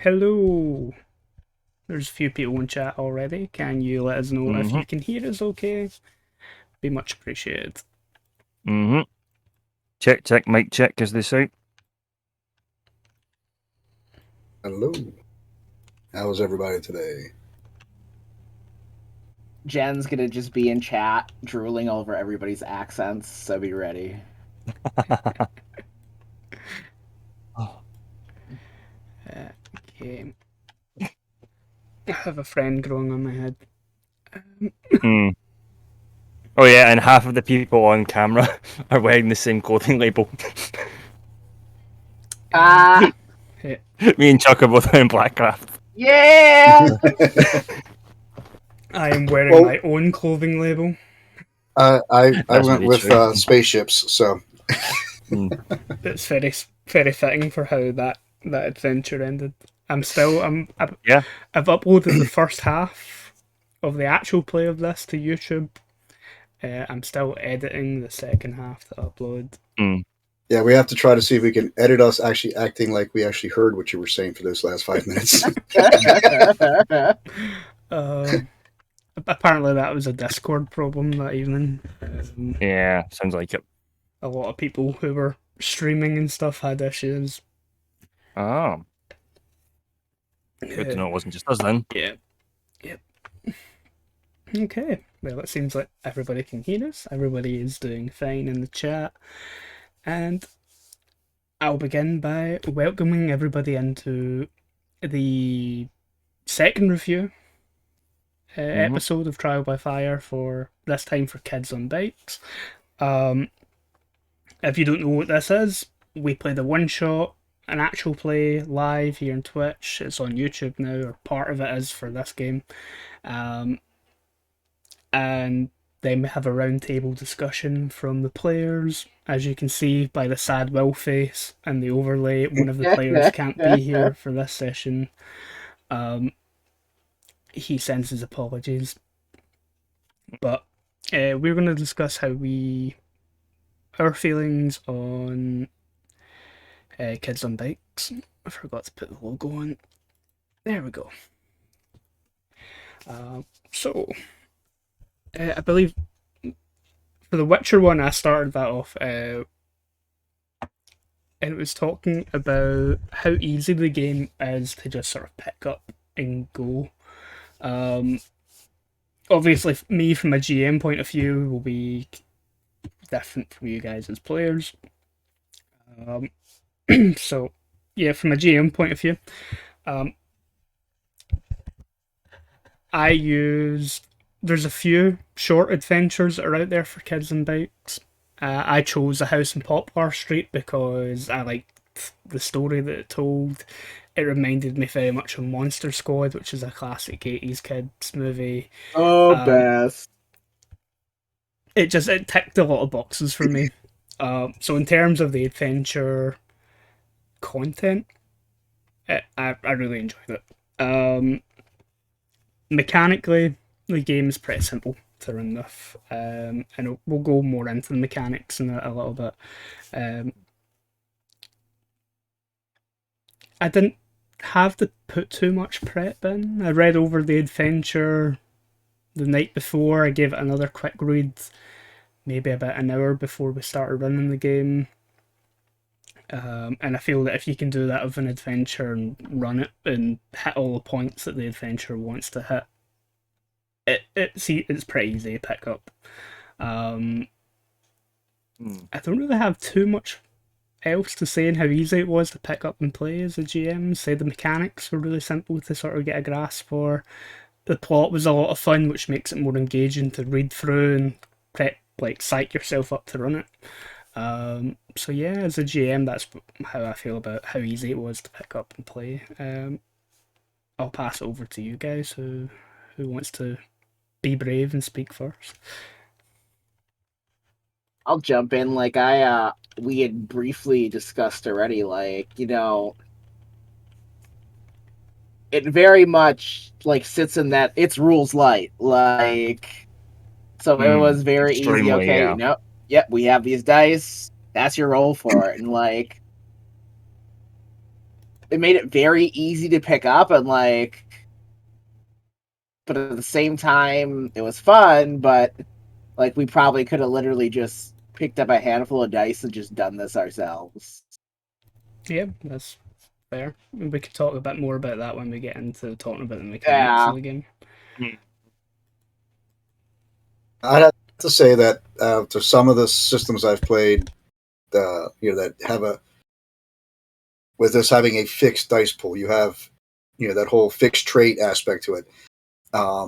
Hello. There's a few people in chat already. Can you let us know if Mm-hmm. you can hear us okay? Be much appreciated. Mm-hmm. Check, mic check, as they say. Hello. How's everybody today? Jen's gonna just be in chat, drooling over everybody's accents, so be ready. Okay. I have a friend growing on my head. Mm. Oh yeah, and half of the people on camera are wearing the same clothing label. Ah, Me and Chuck are both wearing Blackcraft. yeah. I am wearing Well- my own clothing label. I That's went very with true. spaceships, so It's very fitting for how that adventure ended. I've Yeah. uploaded the first half of the actual play of this to YouTube. I'm still editing the second half to upload. Mm. yeah, we have to try to see if we can edit us actually acting like we actually heard what you were saying for those last 5 minutes. Apparently that was a Discord problem that evening. Yeah, sounds like it. A lot of people who were streaming and stuff had issues. Oh. Good to know it wasn't just us then. Yeah. Yep. Okay. Well, it seems like everybody can hear us. Everybody is doing fine in the chat. And I'll begin by welcoming everybody into the second review episode of Trial by Fire, for this time for Kids on Bikes. If you don't know what this is, we play the one shot, an actual play live here on Twitch. It's on YouTube now, or part of it is for this game. And then we have a roundtable discussion from the players. As you can see by the sad Will face and the overlay, one of the players can't be here for this session. He sends his apologies. But we're going to discuss our feelings on Kids on Bikes. I forgot to put the logo on. There we go. I believe for the Witcher one, I started that off, and it was talking about how easy the game is to just sort of pick up and go. Obviously, me from a GM point of view will be different from you guys as players. So, yeah, from a GM point of view, I used. There's a few short adventures that are out there for kids and bikes. I chose A House in Poplar Street because I liked the story that it told. It reminded me very much of Monster Squad, which is a classic 80s kids movie. Best. It ticked a lot of boxes for me. So in terms of the adventure content, I really enjoyed it. Mechanically, the game is pretty simple to run with, and we'll go more into the mechanics in a little bit. I didn't have to put too much prep in. I read over the adventure the night before. I gave it another quick read, maybe about an hour before we started running the game. And I feel that if you can do that with an adventure and run it and hit all the points that the adventure wants to hit, it's pretty easy to pick up. I don't really have too much else to say in how easy it was to pick up and play as a GM. Say the mechanics were really simple to sort of get a grasp for. The plot was a lot of fun, which makes it more engaging to read through and psych yourself up to run it. So yeah, as a GM, that's how I feel about how easy it was to pick up and play. I'll pass it over to you guys. Who wants to be brave and speak first? I'll jump in. We had briefly discussed already. It very much sits in that it's rules light. So it was very easy. Okay, yeah. Yep, we have these dice. That's your roll for it, and it made it very easy to pick up, and like, but at the same time, it was fun. But like, we probably could have literally just picked up a handful of dice and just done this ourselves. Yeah, that's fair. We could talk a bit more about that when we get into talking about the mechanics of the game. I'd have to say that to some of the systems I've played, that have with this having a fixed dice pool, you have, that whole fixed trait aspect to it. I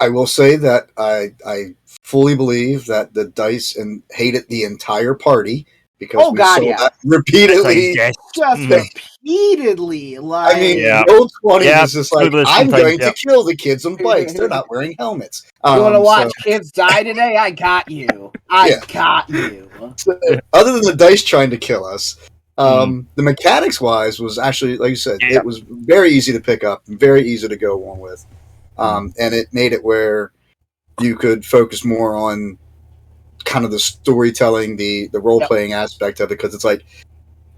will say that I fully believe that the dice and hated the entire party because we saw that repeatedly. Just repeatedly. Like, I mean, Yeah. roll 20 Yeah, was just like, absolutely, I'm sometimes, going yeah. to kill the kids on bikes. They're not wearing helmets. You want to watch kids die today? I got you. I got you. So, other than the dice trying to kill us, the mechanics wise was actually, like you said, it was very easy to pick up, very easy to go on with. And it made it where you could focus more on kind of the storytelling, the role-playing aspect of it, because it's like,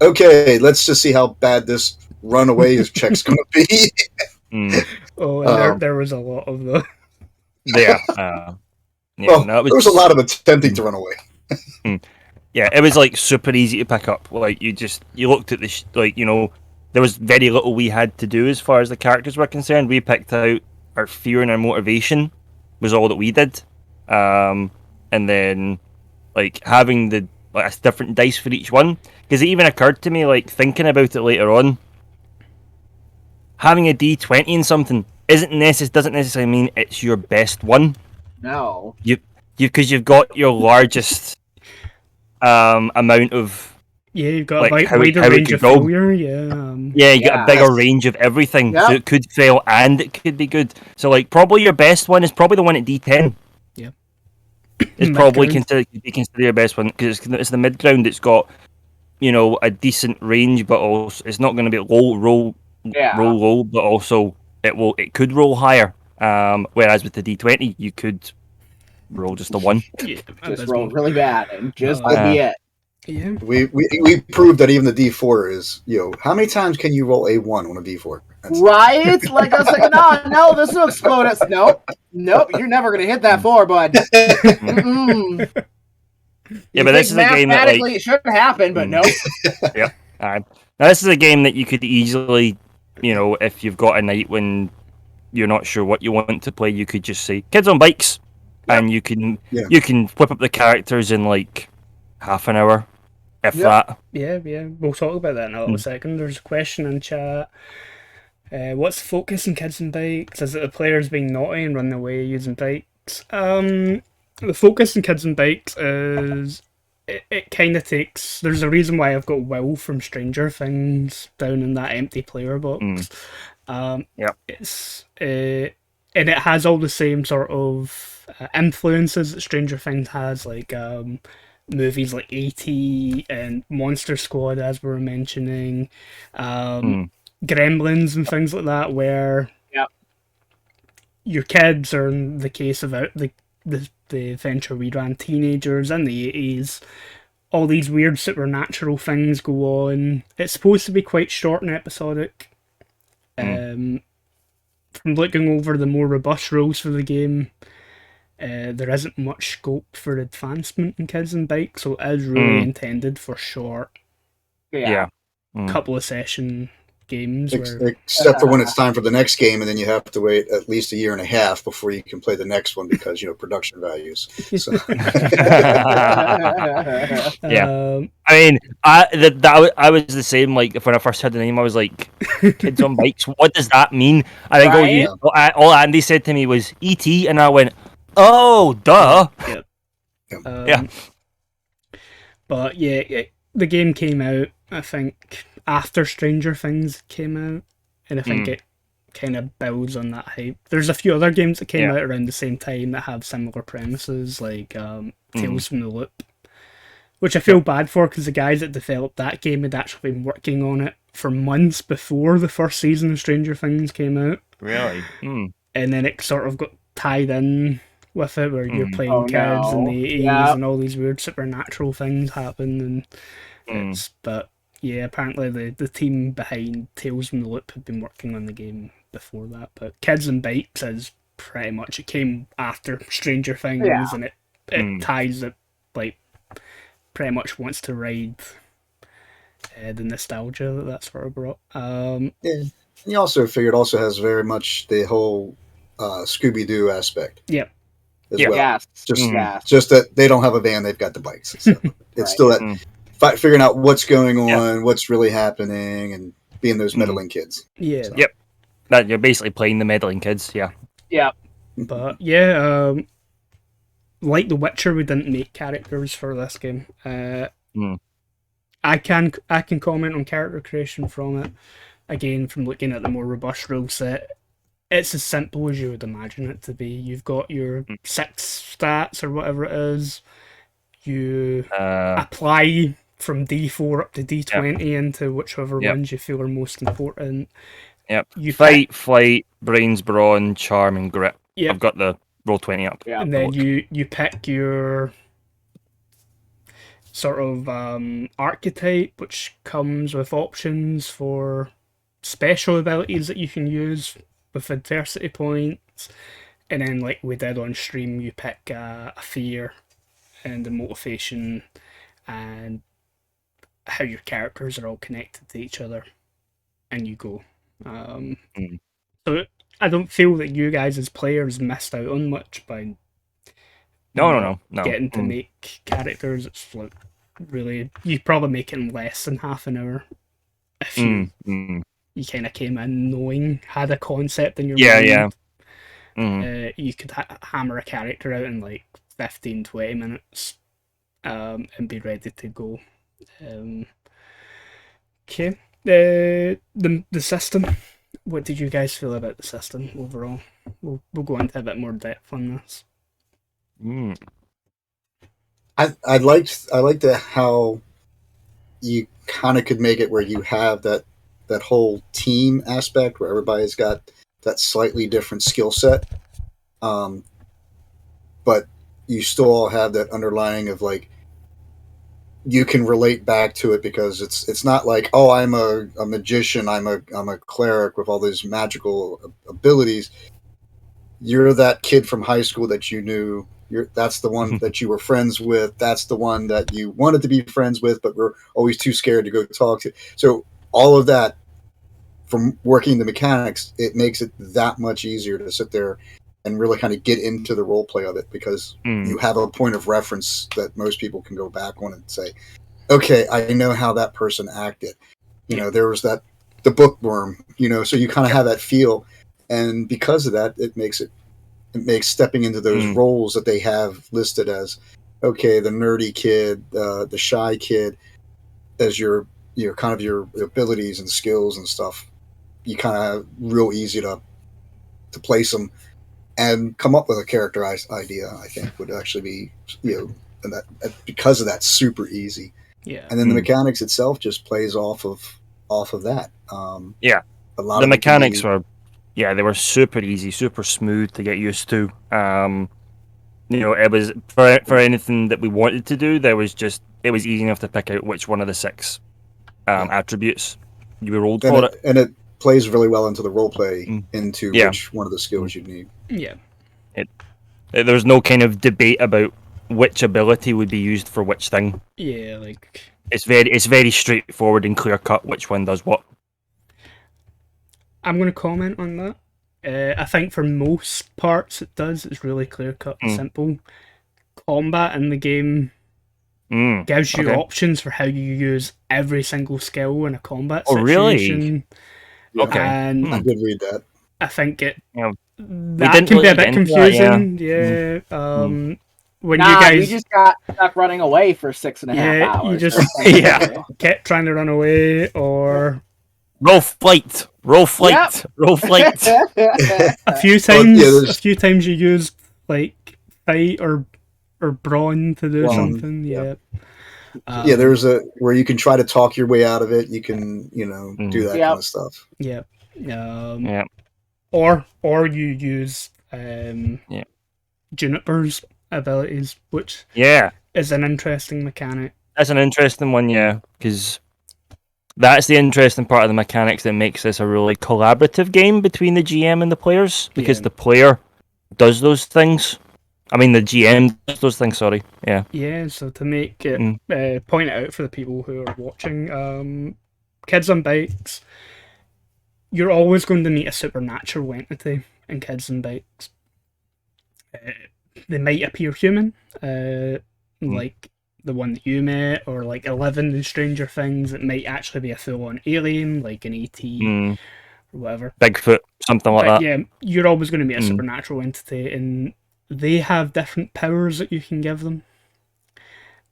okay, let's just see how bad this runaway check's going to be. Oh, and there was a lot of them. Yeah. Well, there was a lot of attempting to run away. Yeah, it was like super easy to pick up. Like you looked at the there was very little we had to do as far as the characters were concerned. We picked out our fear and our motivation was all that we did, and then like having a different dice for each one, because it even occurred to me, like thinking about it later on, having a D20 in something doesn't necessarily mean it's your best one. No, because you've got your largest amount of. Yeah, you've got like, a wider range of failure. Yeah. You got a bigger range of everything, so it could fail and it could be good. So, like, probably your best one is probably the one at D10. Yeah, it's probably considered your best one because it's the mid ground. It's got a decent range, but also it's not going to be roll low, but also it could roll higher. Whereas with the D20, you could roll just a 1. Yeah, just roll really bad and just be it. Yeah, we proved that even the D4 is, how many times can you roll a 1 on a D4? Right? Like, I was like, no, this will explode us. Nope, you're never going to hit that 4, bud. Yeah, but this is a game that, mathematically it should happen, but nope. Yeah. All right. Now, this is a game that you could easily, if you've got a night when you're not sure what you want to play, you could just say kids on bikes, and you can whip up the characters in like half an hour, if that. Yeah. We'll talk about that in a little second. There's a question in chat. What's the focus in kids and bikes? Is it the players being naughty and running away using bikes? The focus in kids and bikes is it kind of takes. There's a reason why I've got Will from Stranger Things down in that empty player box. It's and it has all the same sort of influences that Stranger Things has, like movies like A.T. and Monster Squad, as we were mentioning, Gremlins and things like that, where your kids are, in the case of the adventure we ran, teenagers in the 80s. All these weird supernatural things go on. It's supposed to be quite short and episodic. From looking over the more robust rules for the game, there isn't much scope for advancement in kids and bikes, so it is really intended for short, couple of session games. Except for when it's time for the next game, and then you have to wait at least a year and a half before you can play the next one because production values. So. I mean, I was the same. Like when I first heard the name, I was like, "Kids on bikes. What does that mean?" I think all Andy said to me was "ET," and I went, "Oh, duh." But the game came out, I think, after Stranger Things came out, and I think it kind of builds on that hype. There's a few other games that came out around the same time that have similar premises, like Tales from the Loop, which I feel bad for because the guys that developed that game had actually been working on it for months before the first season of Stranger Things came out. Really? And then it sort of got tied in with it, where you're playing kids in the 80s and all these weird supernatural things happen, and but Yeah, apparently the team behind Tales from the Loop had been working on the game before that, but Kids and Bikes is pretty much it came after Stranger Yeah. Things, and it Mm. ties it like pretty much wants to ride the nostalgia that sort of brought. Yeah. And you also figure it also has very much the whole Scooby Doo aspect Yep. as Yeah. well. Yes. Just Mm. Yes. just that they don't have a van; they've got the bikes. So it's Right. still that Mm. figuring out what's going Yeah. on, what's really happening, and being those Mm. meddling kids. Yeah. So. Yep. That you're basically playing the meddling kids. Yeah. Yeah. But yeah, like The Witcher, we didn't make characters for this game. Mm. I can comment on character creation from it. Again, from looking at the more robust rule set, it's as simple as you would imagine it to be. You've got your Mm. 6 stats or whatever it is. You Uh. apply from D4 up to D20 into whichever Yep. ones you feel are most important. Yep. You Fight, flight, brains, brawn, charm, and grit. Yep. I've got the roll 20 up. Yeah. And then you pick your sort of archetype, which comes with options for special abilities that you can use with adversity points. And then, like we did on stream, you pick a fear and the motivation and how your characters are all connected to each other, and you go. Mm. So I don't feel that you guys as players missed out on much by No. getting to Mm. make characters. It's like really you probably make it in less than half an hour if Mm. Mm. you kind of came in knowing had a concept in your Yeah, mind. yeah. Mm. You could hammer a character out in like 15-20 minutes and be ready to go. Okay. The system. What did you guys feel about the system overall? We'll go into a bit more depth on this. Mm. I liked how you kind of could make it where you have that whole team aspect where everybody's got that slightly different skill set, but you still all have that underlying of like you can relate back to it because it's not like, oh, I'm a magician, I'm a cleric with all these magical abilities. You're that kid from high school that you knew. That's the one that you were friends with. That's the one that you wanted to be friends with, but were always too scared to go talk to. So all of that, from working the mechanics, it makes it that much easier to sit there and really kind of get into the role play of it because you have a point of reference that most people can go back on and say, okay, I know how that person acted. You know, there was the bookworm, so you kind of have that feel. And because of that, it makes stepping into those roles that they have listed as, okay, the nerdy kid, the shy kid, as your kind of your abilities and skills and stuff, you kind of real easy to place them and come up with a characterized idea. I think would actually be, and that because of that, super easy. Yeah. And then the mechanics itself just plays off of that. Yeah. A lot The of mechanics were, they were super easy, super smooth to get used to. It was for anything that we wanted to do. It was easy enough to pick out which one of the 6 attributes you rolled for it, and it plays really well into the role play, into Yeah. which one of the skills you need. Yeah. There was no kind of debate about which ability would be used for which thing. Yeah, like It's very straightforward and clear cut which one does what. I'm going to comment on that. I think for most parts it does. It's really clear cut and simple. Combat in the game gives you options for how you use every single skill in a combat situation. Really? Yeah. Okay. And I did read that. I think Yeah. that didn't can be really a bit get into that, confusing. Yeah. When you Nah, guys we just got stuck running away for 6.5 hours. you just Yeah. kept trying to run away or Roll flight. Roll flight. Yep. Roll flight. a few times you used like fight or brawn to do something. Yeah. There's where you can try to talk your way out of it. You can, do that kind of stuff. Yeah. Yeah. Or you use Juniper's abilities, which Yeah. is an interesting mechanic. That's an interesting one, yeah, because That's the interesting part of the mechanics that makes this a really collaborative game between the GM and the players, because Yeah. the player does those things. I mean, the GM does those things. Sorry. Yeah. Yeah, so to make it point it out for the people who are watching, Kids on Bikes, you're always going to meet a supernatural entity in Kids on Bikes. They might appear human, like the one that you met, or like 11 in Stranger Things. It might actually be a full-on alien, like an ET Mm. or whatever. Bigfoot, something like But that. yeah, you're always going to meet a Mm. supernatural entity, and they have different powers that you can give them.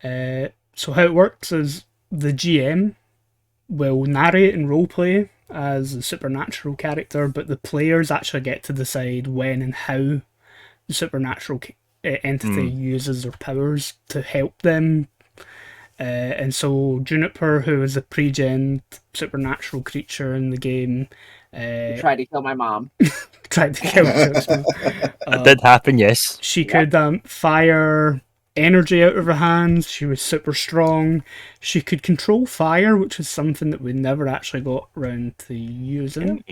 So how it works is the GM will narrate and roleplay as a supernatural character, but the players actually get to decide when and how the supernatural entity uses their powers to help them. And so Juniper, who is a pre-gen supernatural creature in the game, Tried to kill my mom. tried to kill Chuck's mom. It did happen, yes. She could fire energy out of her hands. She was super strong. She could control fire, which is something that we never actually got around to using.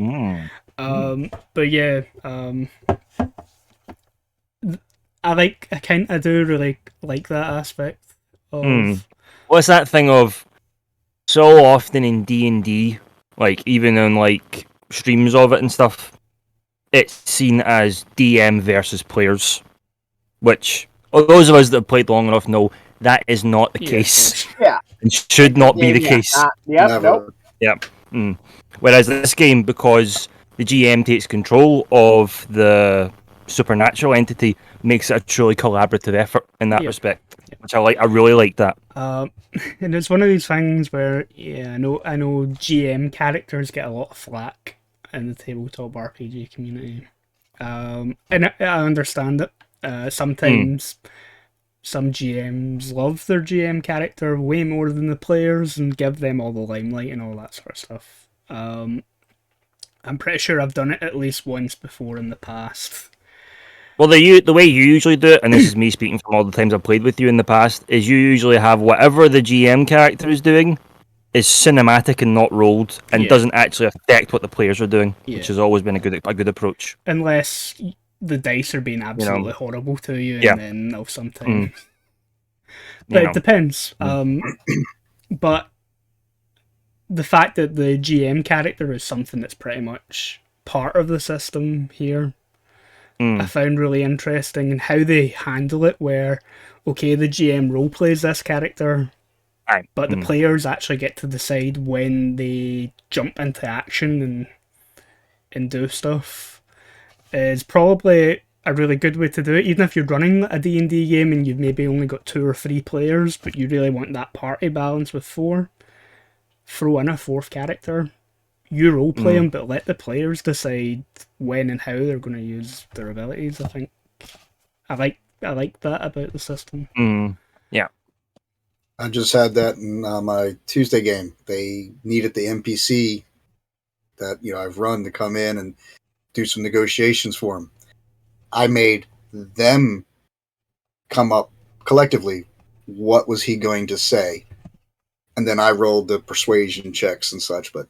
But yeah, I do really like that aspect of. What's that thing of so often in D&D, like even on like streams of it and stuff, it's seen as DM versus players, which those of us that have played long enough know that is not the case. Yeah. It should not be the case. Never. Yep. Whereas this game, because the GM takes control of the supernatural entity, makes it a truly collaborative effort in that respect, which I like. I really like that. And it's one of these things where, I know GM characters get a lot of flack in the tabletop RPG community, and I understand it. Sometimes some GMs love their GM character way more than the players and give them all the limelight and all that sort of stuff. I'm pretty sure I've done it at least once before in the past. Well, the way you usually do it, and this is me speaking from all the times I've played with you in the past, is you usually have whatever the GM character is doing is cinematic and not rolled, and doesn't actually affect what the players are doing, which has always been a good approach. Unless the dice are being absolutely horrible to you, and then they'll sometimes. But it depends. But the fact that the GM character is something that's pretty much part of the system here, I found really interesting, and how they handle it, where, okay, the GM roleplays this character, but the players actually get to decide when they jump into action and do stuff, is probably a really good way to do it. Even if you're running a D&D game and you've maybe only got 2 or 3 players, but you really want that party balance with 4, throw in a 4th character. You roleplay them, but let the players decide when and how they're going to use their abilities. I think I like that about the system. Yeah, I just had that in my Tuesday game. They needed the NPC that I've run to come in and do some negotiations for them. I made them come up collectively. What was he going to say? And then I rolled the persuasion checks and such, but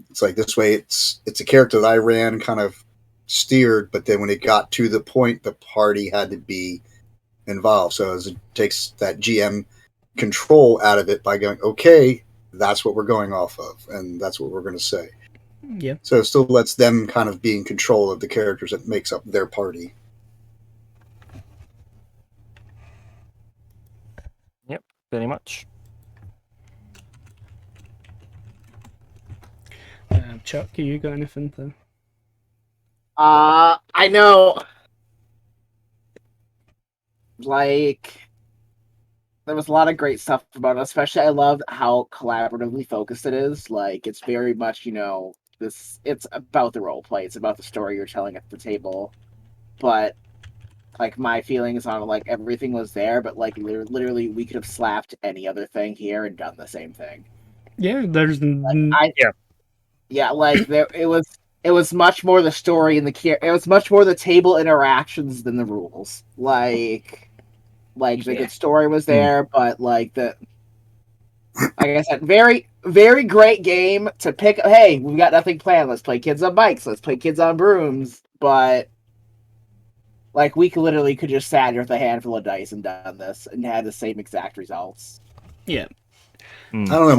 it's like this way. It's a character that I ran, kind of steered, but then when it got to the point, the party had to be involved. So it takes that GM control out of it by going, okay, that's what we're going off of, and that's what we're going to say. Yeah. So it still lets them kind of be in control of the characters that makes up their party. Yep, very much. Chuck, you got anything to? I know. Like, there was a lot of great stuff about it. Especially, I loved how collaboratively focused it is. Like, it's very much, it's about the role play. It's about the story you're telling at the table. But, like, my feelings on, like, everything was there, but, like, literally, we could have slapped any other thing here and done the same thing. Yeah, there's... Yeah, like, it was much more the story and it was much more the table interactions than the rules. Like the good story was there, but like I said, very, very great game to pick. Hey, we've got nothing planned. Let's play Kids on Bikes. Let's play Kids on Brooms. But like, we could just sat here with a handful of dice and done this and had the same exact results. Yeah. I don't know.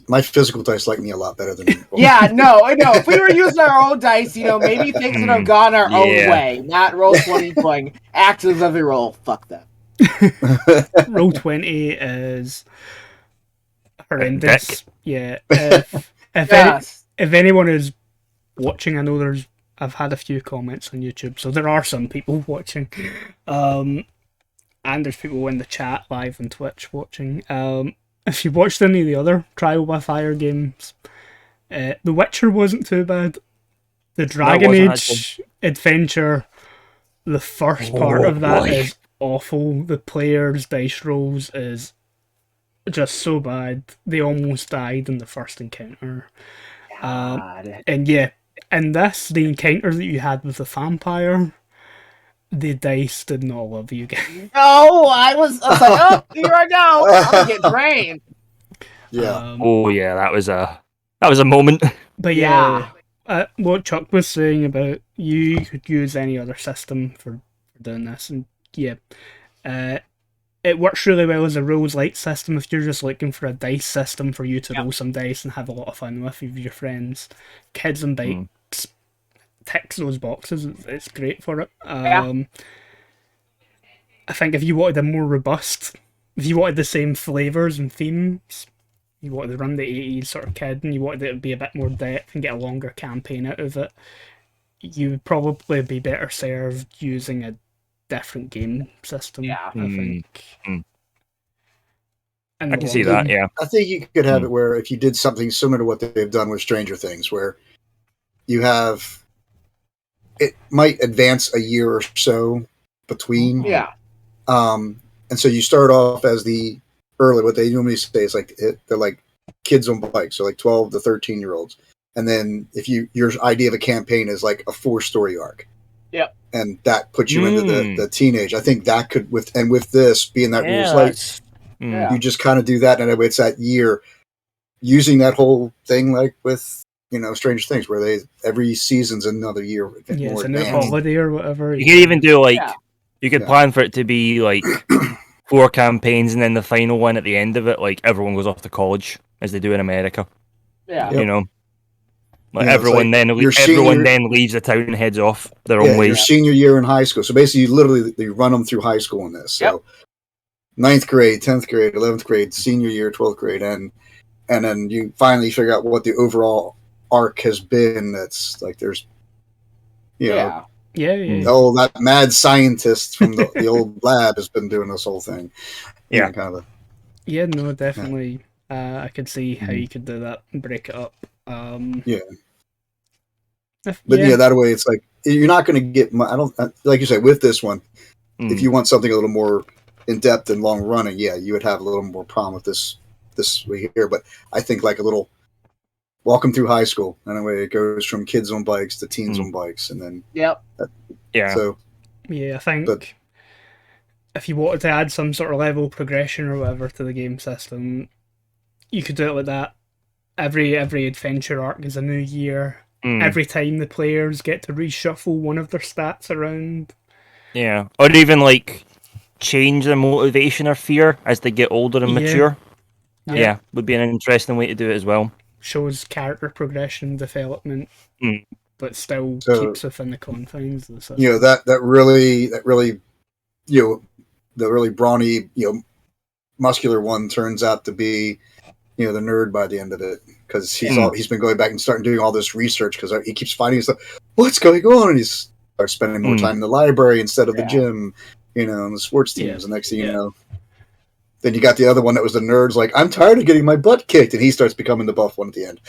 My physical dice like me a lot better than. Yeah, no. If we were using our own dice, maybe things would have gone our own way. Not Roll20 going actions of the roll. Fuck them. Roll20 is horrendous. Yeah. If anyone is watching, I know I've had a few comments on YouTube, so there are some people watching. And there's people in the chat live on Twitch watching. If you watched any of the other Trial by Fire games, The Witcher wasn't too bad. The Dragon Age adventure, the first part of that is awful. The players' dice rolls is just so bad. They almost died in the first encounter. And yeah, in this, the encounter that you had with the vampire, the dice did not love you guys. No, I was like, oh, here I go. I'm gonna get drained. Yeah. That was a moment. But yeah, what Chuck was saying about you could use any other system for doing this, and yeah, it works really well as a rules light system if you're just looking for a dice system for you to roll some dice and have a lot of fun with your friends. Kids and Bikes ticks those boxes. It's great for it. I think if you wanted a more robust, if you wanted the same flavours and themes, you wanted to run the 80s sort of kid and you wanted it to be a bit more depth and get a longer campaign out of it, you would probably be better served using a different game system, I think. I can see that, yeah. I think you could have it where if you did something similar to what they've done with Stranger Things, where you have... It might advance a year or so between. Yeah. And so you start off as the early, what they normally say is like, they're like kids on bikes, so like 12 to 13-year-olds. And then if your idea of a campaign is like a 4-story arc. Yep. And that puts you into the teenage. I think that could, with this being that rules like, you just kind of do that. And it's that year using that whole thing like with, Stranger Things, where every season's another year. Yeah, it's a new holiday or whatever. You could even do you could plan for it to be like 4 campaigns, and then the final one at the end of it, like everyone goes off to college as they do in America. Yeah, everyone then leaves the town and heads off their own ways. Your senior year in high school. So basically, you run them through high school in this. So 9th grade, 10th grade, 11th grade, senior year, 12th grade, and then you finally figure out what the overall arc has been. That's like there's that mad scientist from the old lab has been doing this whole thing. Definitely. I could see how you could do that and break it up. That way it's like you're not going to get I don't like you say with this one, if you want something a little more in depth and long running, you would have a little more problem with this here. But I think like a little walk them through high school, and anyway, it goes from kids on bikes to teens on bikes, and then I think if you wanted to add some sort of level progression or whatever to the game system, you could do it like that. Every adventure arc is a new year. Every time the players get to reshuffle one of their stats around. Yeah, or even like change their motivation or fear as they get older and mature. Yeah, would be an interesting way to do it as well. Shows character progression, development, but still keeps within the confines of the system. That really, the really brawny, muscular one turns out to be, the nerd by the end of it, because he's been going back and starting doing all this research because he keeps finding stuff. What's going on? And he starts spending more time in the library instead of the gym, and the sports teams. And next thing you know. Then you got the other one that was the nerds, like, I'm tired of getting my butt kicked, and he starts becoming the buff one at the end.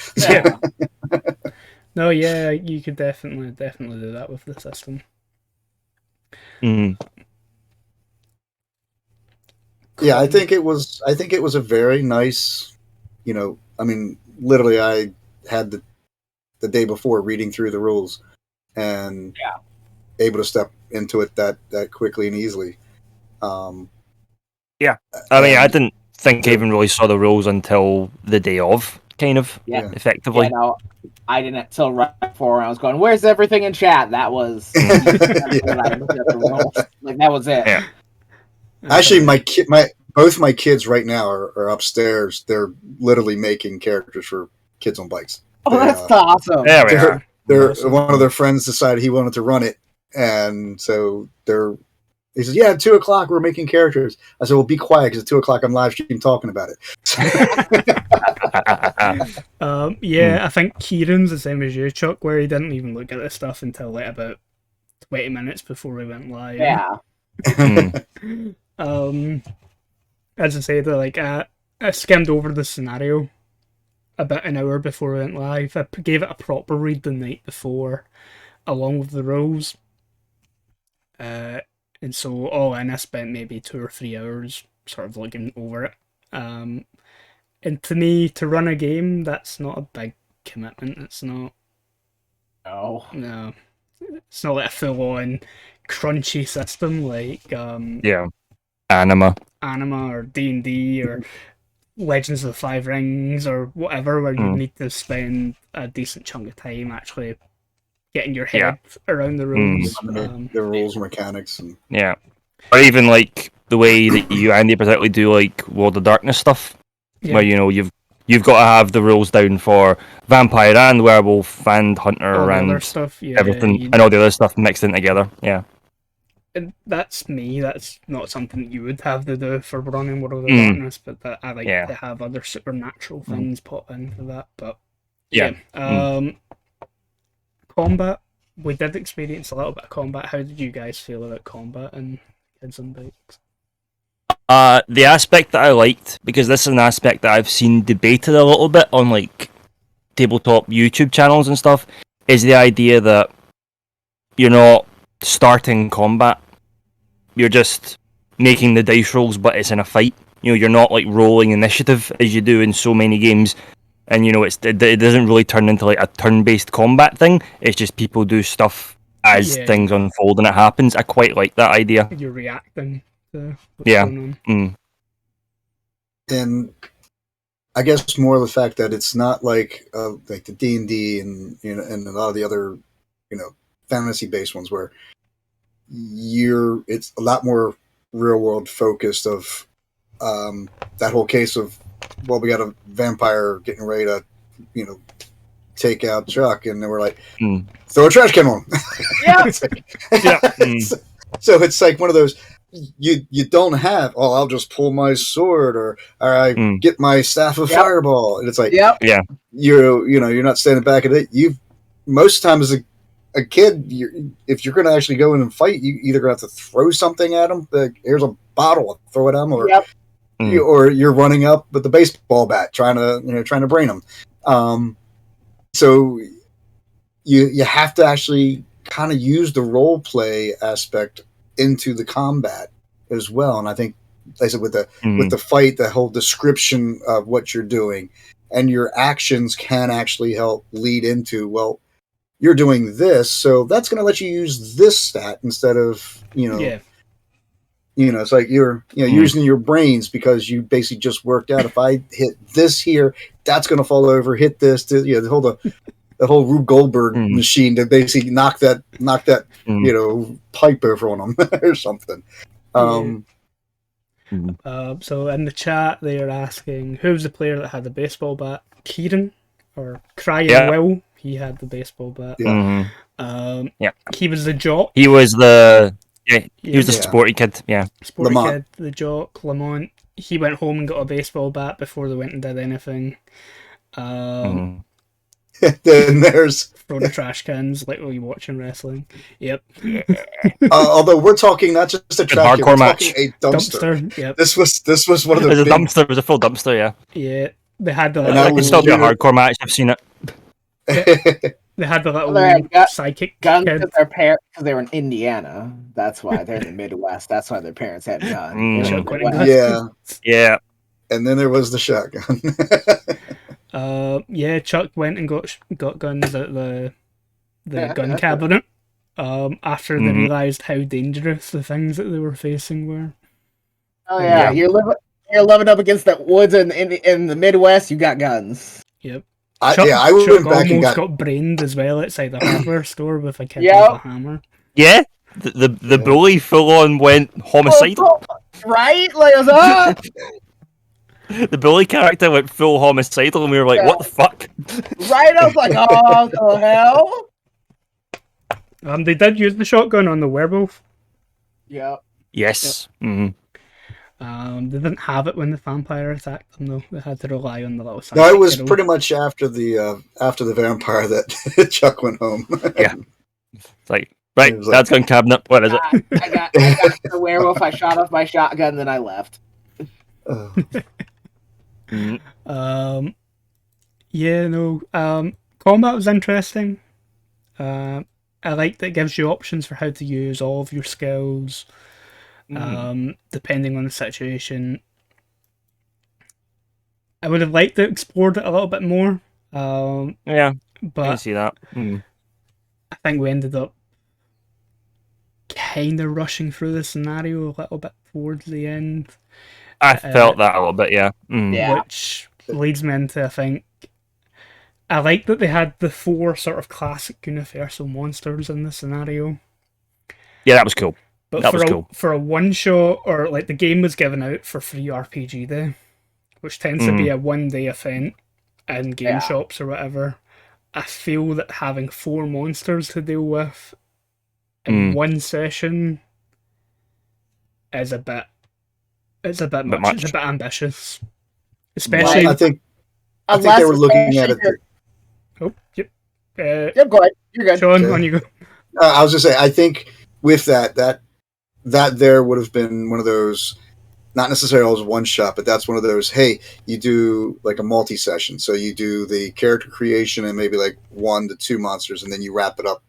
You could definitely do that with the system. Yeah, I think it was a very nice, literally I had the day before reading through the rules and able to step into it that quickly and easily. I didn't think I even really saw the rules until the day of. kind of, Yeah. effectively. Yeah, no, I didn't until right before I was going, "Where's everything in chat?" That was when I looked at the rules. Like that was it. Yeah. Actually, both my kids right now are upstairs. They're literally making characters for Kids on Bikes. Oh, that's awesome. There we are. They're Awesome. one of their friends decided he wanted to run it, and so he says, "Yeah, at 2:00 we're making characters." I said, "Well, be quiet because at 2:00 I'm live stream talking about it." Yeah, I think Kieran's the same as you, Chuck, where he didn't even look at this stuff until like about 20 minutes before we went live. Yeah. As I said, like I skimmed over the scenario about an hour before we went live. I gave it a proper read the night before, along with the rules. And so all in, I spent maybe 2 or 3 hours sort of looking over it. And to me, to run a game, that's not a big commitment. It's not. No. It's not like a full-on crunchy system like Anima or D&D or Legends of the Five Rings or whatever, where you need to spend a decent chunk of time actually getting your head around the rules. The rules, mechanics, and or even like the way that you, Andy, particularly do like World of Darkness stuff, where you've got to have the rules down for vampire and werewolf and hunter all the and other stuff, everything, and all the other stuff mixed in together. Yeah. And that's me. That's not something you would have to do for running World of Darkness, but that I like to have other supernatural things put into that. But combat. We did experience a little bit of combat. How did you guys feel about combat in Kids on Bikes? The aspect that I liked, because this is an aspect that I've seen debated a little bit on like tabletop YouTube channels and stuff, is the idea that you're not starting combat, you're just making the dice rolls, but it's in a fight. You're not like rolling initiative as you do in so many games, and it doesn't really turn into like a turn-based combat thing. It's just people do stuff as things unfold and it happens. I quite like that idea. You're reacting to what's going on. And I guess more of the fact that it's not like the D&D and and a lot of the other fantasy-based ones where it's a lot more real-world focused of that whole case of, well, we got a vampire getting ready to take out Chuck, and then we're like, throw a trash can on. So it's like one of those, you don't have, I'll just pull my sword or I get my staff of fireball, and it's like you're not standing back at it. Most of the time as a kid, if you're going to actually go in and fight, you either have to throw something at them, like here's a bottle, throw it at them, or or you're running up with the baseball bat trying to brain them. So you have to actually kind of use the role play aspect into the combat as well. And I think, like I said, with the fight, the whole description of what you're doing and your actions can actually help lead into, well, you're doing this, so that's going to let you use this stat instead of it's like you're using your brains, because you basically just worked out, if I hit this here, that's going to fall over. Hit this, the whole Rube Goldberg machine to basically knock that pipe over on them or something. So in the chat they're asking, who's the player that had the baseball bat? Kieran or Crying Will? He had the baseball bat. He was the jock. He was the sporty kid. Sporty kid, the jock, Lamont. He went home and got a baseball bat before they went and did anything. Then there's throwing the trash cans like while you're watching wrestling. Yep. Although we're talking not just a trash can, we're talking a dumpster. Yep. This was one of the. It was a dumpster. It was a full dumpster. Yeah. Yeah. They had the. It could still be a hardcore match. I've seen it. They had the little psychic guns kid. because their parents, because they were in Indiana. That's why they're in the Midwest. That's why their parents had guns. Yeah. And then there was the shotgun. Chuck went and got guns at the gun cabinet. After they realized how dangerous the things that they were facing were. Oh yeah, you're living up against the woods in the Midwest. You got guns. Yep. I went Chuck back and almost got got brained as well outside the hardware store with a kid Yep. with a hammer. Yeah, the Yeah. bully full on went homicidal. Right? Like, I was, The bully character went full homicidal, and we were like, Yeah. "What the fuck?" right? I was like, oh, the hell? They did use the shotgun on the werewolf. Yep. Yes. Mm-hmm. They didn't have it when the vampire attacked them, though. They had to rely on the little no. It was sidekick pretty much after the vampire that Chuck went home. Yeah. It's like, right, It was like- that's gun cabinet. What is it? I got the werewolf. I shot off my shotgun, then I left. Mm. Yeah, no. Combat was interesting. I like that it gives you options for how to use all of your skills, depending on the situation. I would have liked to explored it a little bit more, Yeah, I can but see that. Mm. I think we ended up kind of rushing through the scenario a little bit towards the end. I felt that a little bit. Yeah. Mm. Yeah. Which leads me into, I think, I like that they had the 4 sort of classic Universal monsters in the scenario. Yeah, that was cool. But That was cool. for a one shot, or like the game was given out for free RPG Day, which tends to be a 1-day event in game Yeah. shops or whatever. I feel that having 4 monsters to deal with in one session is a bit much. It's a bit ambitious. Especially I think Unless they were looking at it. Oh, yep. Yep, go ahead. You're good. Sean, Okay. on you go. I was gonna say, I think with that there would have been one of those, not necessarily always one shot, but that's one of those. Hey, you do like a multi session, so you do the character creation and maybe like 1 to 2 monsters, and then you wrap it up.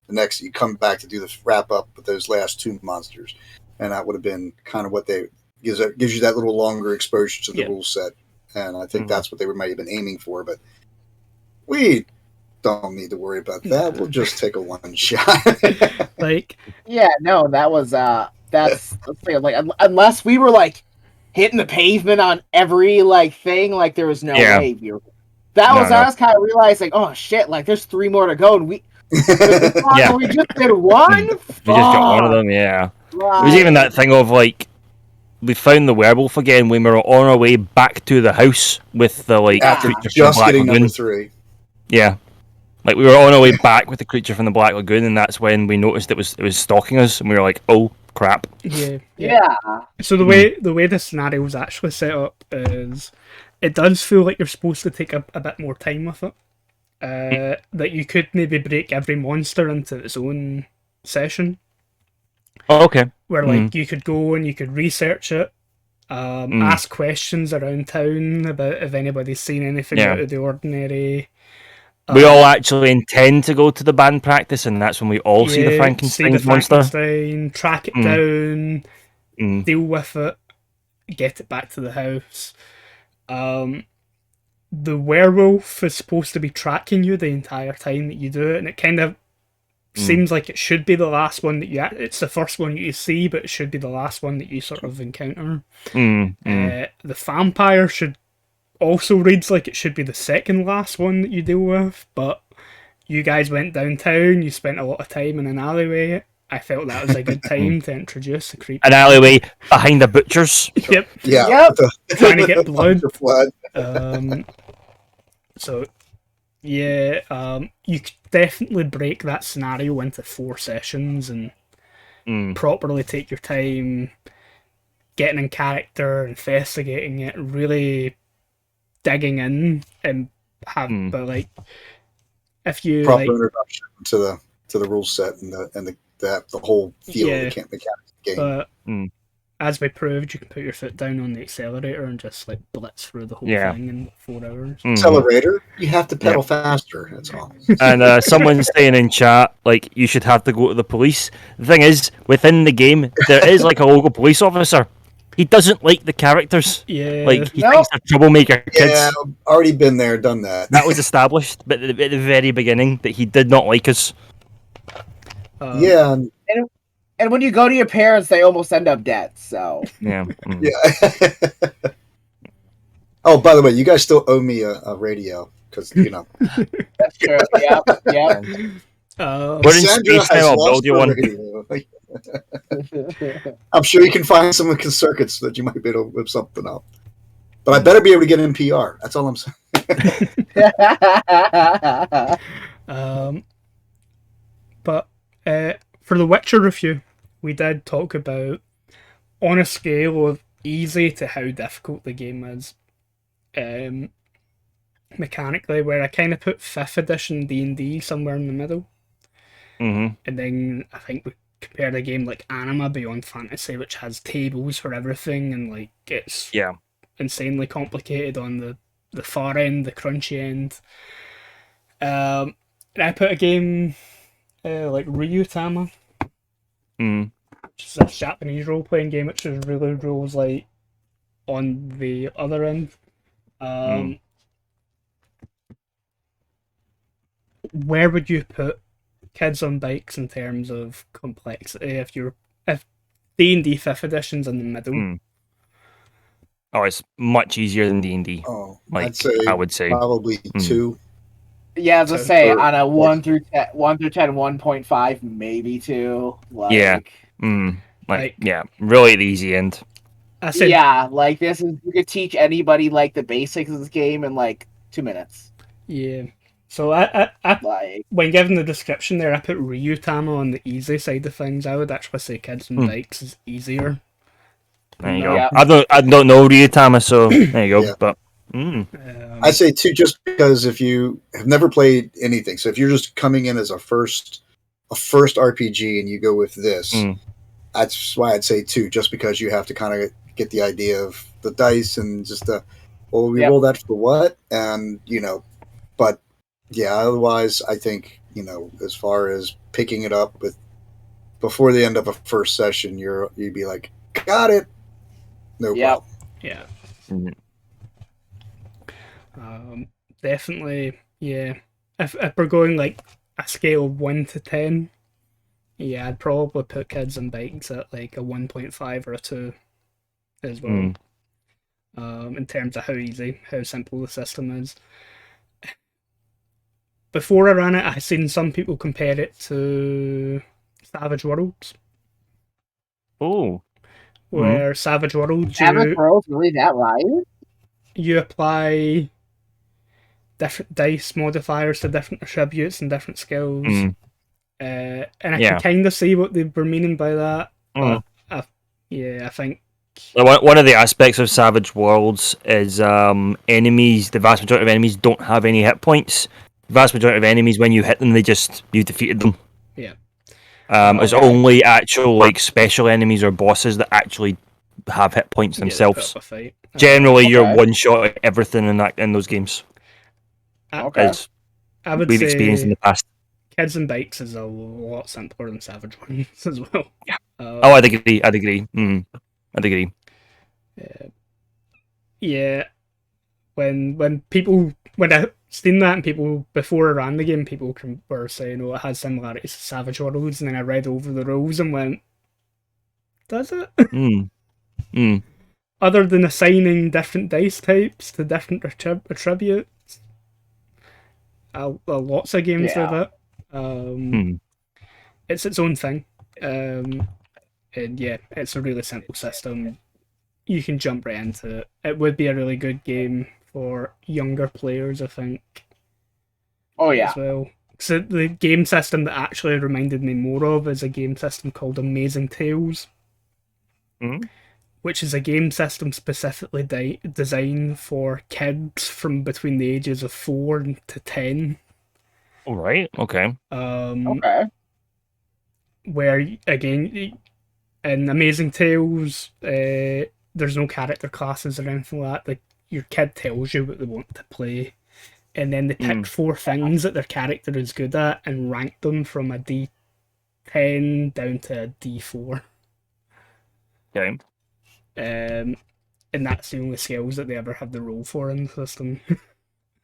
The next, you come back to do the wrap up with those last 2 monsters, and that would have been kind of what they gives you that little longer exposure to the rule set, and I think that's what they might have been aiming for, but we don't need to worry about that. We'll just take a 1 shot. Like, Yeah, no, that was that's let's say, like unless we were like hitting the pavement on every like thing, like there was no Yeah. way we were. That was us kind of realizing, oh shit, like there's 3 more to go, and we Yeah. we just did 1. We just got one of them. Yeah. Right. It was even that thing of like, we found the werewolf again when we were on our way back to the house with the like After creature from just Black getting Lagoon. number 3. Yeah, like we were on our way back with the creature from the Black Lagoon, and that's when we noticed it was stalking us, and we were like, "Oh crap!" Yeah. So the way the scenario was actually set up is, it does feel like you're supposed to take a bit more time with it. That you could maybe break every monster into its own session, Oh, okay. where like you could go and you could research it, ask questions around town about if anybody's seen anything Yeah. out of the ordinary. We all actually intend to go to the band practice, and that's when we all see the see Frankenstein the monster. Frankenstein, track it down, Mm. deal with it, get it back to the house. The werewolf is supposed to be tracking you the entire time that you do it, and it kind of seems like it should be the last one that it's the first one you see, but it should be the last one that you sort of encounter. The vampire also reads like it should be the second last one that you deal with, but you guys went downtown, you spent a lot of time in an alleyway. I felt that was a good time to introduce the creep. An alleyway behind a butcher's. Yep. Yeah. Yep. Trying to get blood. Blood. So yeah, you could definitely break that scenario into 4 sessions and properly take your time getting in character, investigating it, really digging in, and but like, if you Proper like, introduction to the rule set and the whole feel of the mechanics of the game. but as we proved, you can put your foot down on the accelerator and just like blitz through the whole thing in 4 hours. Accelerator, you have to pedal faster. That's all. And someone's saying in chat, like, you should have to go to the police. The thing is, within the game, there is like a local police officer. He doesn't like the characters. Yeah. Like, he thinks they're troublemaker kids. Yeah, already been there, done that. That was established but at the very beginning, that he did not like us. Yeah. And when you go to your parents, they almost end up dead. So Yeah. Yeah. Oh, by the way, you guys still owe me a radio, because That's true. Yep. Yep. We're in Sandra space now. has I'll lost build you her one. radio. I'm sure you can find some circuits that you might be able to whip something up. But I better be able to get NPR. That's all I'm saying. But for the Witcher review, we did talk about, on a scale of easy to how difficult the game is, mechanically, where I kind of put 5th edition D&D somewhere in the middle. Mm-hmm. And then I think we compared a game like Anima Beyond Fantasy, which has tables for everything, and like it's insanely complicated on the far end, the crunchy end. And I put a game like Ryutama, Mm. which is a Japanese role playing game, which is really rules like on the other end. Where would you put Kids on Bikes in terms of complexity? If D&D 5th edition's in the middle. Mm. Oh, it's much easier than D&D. Oh, Like, I'd say I would say probably 2. Yeah, as I say, Or- on a 1 through 10, 1.5, maybe 2. Yeah. Like, Like yeah, really at the easy end. I said, yeah, like this is you could teach anybody like the basics of this game in like 2 minutes. yeah. So I Like, when given the description there, I put Ryutama on the easy side of things. I would actually say Kids on Bikes is easier. There you go. Yep. I don't know Ryutama, so there you go. Yeah. But I say 2 just because if you have never played anything, so if you're just coming in as a first RPG and you go with this, that's why I'd say 2, just because you have to kind of get the idea of the dice and just we roll that for what, and but yeah, otherwise I think as far as picking it up with before the end of a first session, you'd be like, got it, no problem. Yeah. Mhm. Definitely, yeah. If we're going like a scale of 1 to 10, yeah, I'd probably put Kids on Bikes at like a 1.5 or a 2 as well. In terms of how simple the system is. Before I ran it, I seen some people compare it to Savage Worlds. Oh. Where Savage Worlds, Savage Worlds, really that right? You apply different dice modifiers to different attributes and different skills. And I can kind of see what they were meaning by that. But I think one of the aspects of Savage Worlds is enemies. The vast majority of enemies don't have any hit points. The vast majority of enemies, when you hit them, you defeated them. Yeah. It's only actual like special enemies or bosses that actually have hit points themselves. Generally, you're one shot at everything in those games. As I would we've say experienced in the past. Kids and Bikes is a lot simpler than Savage Worlds as well. Yeah. I'd agree. I'd agree. Yeah. When I seen that and people before I ran the game, people were saying, "Oh, it has similarities to Savage Worlds," and then I read over the rules and went, "Does it?" Other than assigning different dice types to different attributes, lots of games do that. It's its own thing, and yeah, it's a really simple system. You can jump right into it. It would be a really good game for younger players, I think. Oh yeah. As well. So the game system that actually reminded me more of is a game system called Amazing Tales, which is a game system specifically designed for kids from between the ages of 4 to 10. All right. Okay. Okay. Where again, in Amazing Tales, there's no character classes or anything like that. Your kid tells you what they want to play, and then they pick 4 things that their character is good at and rank them from a D10 down to a D4. Okay. And that's the only skills that they ever have the roll for in the system.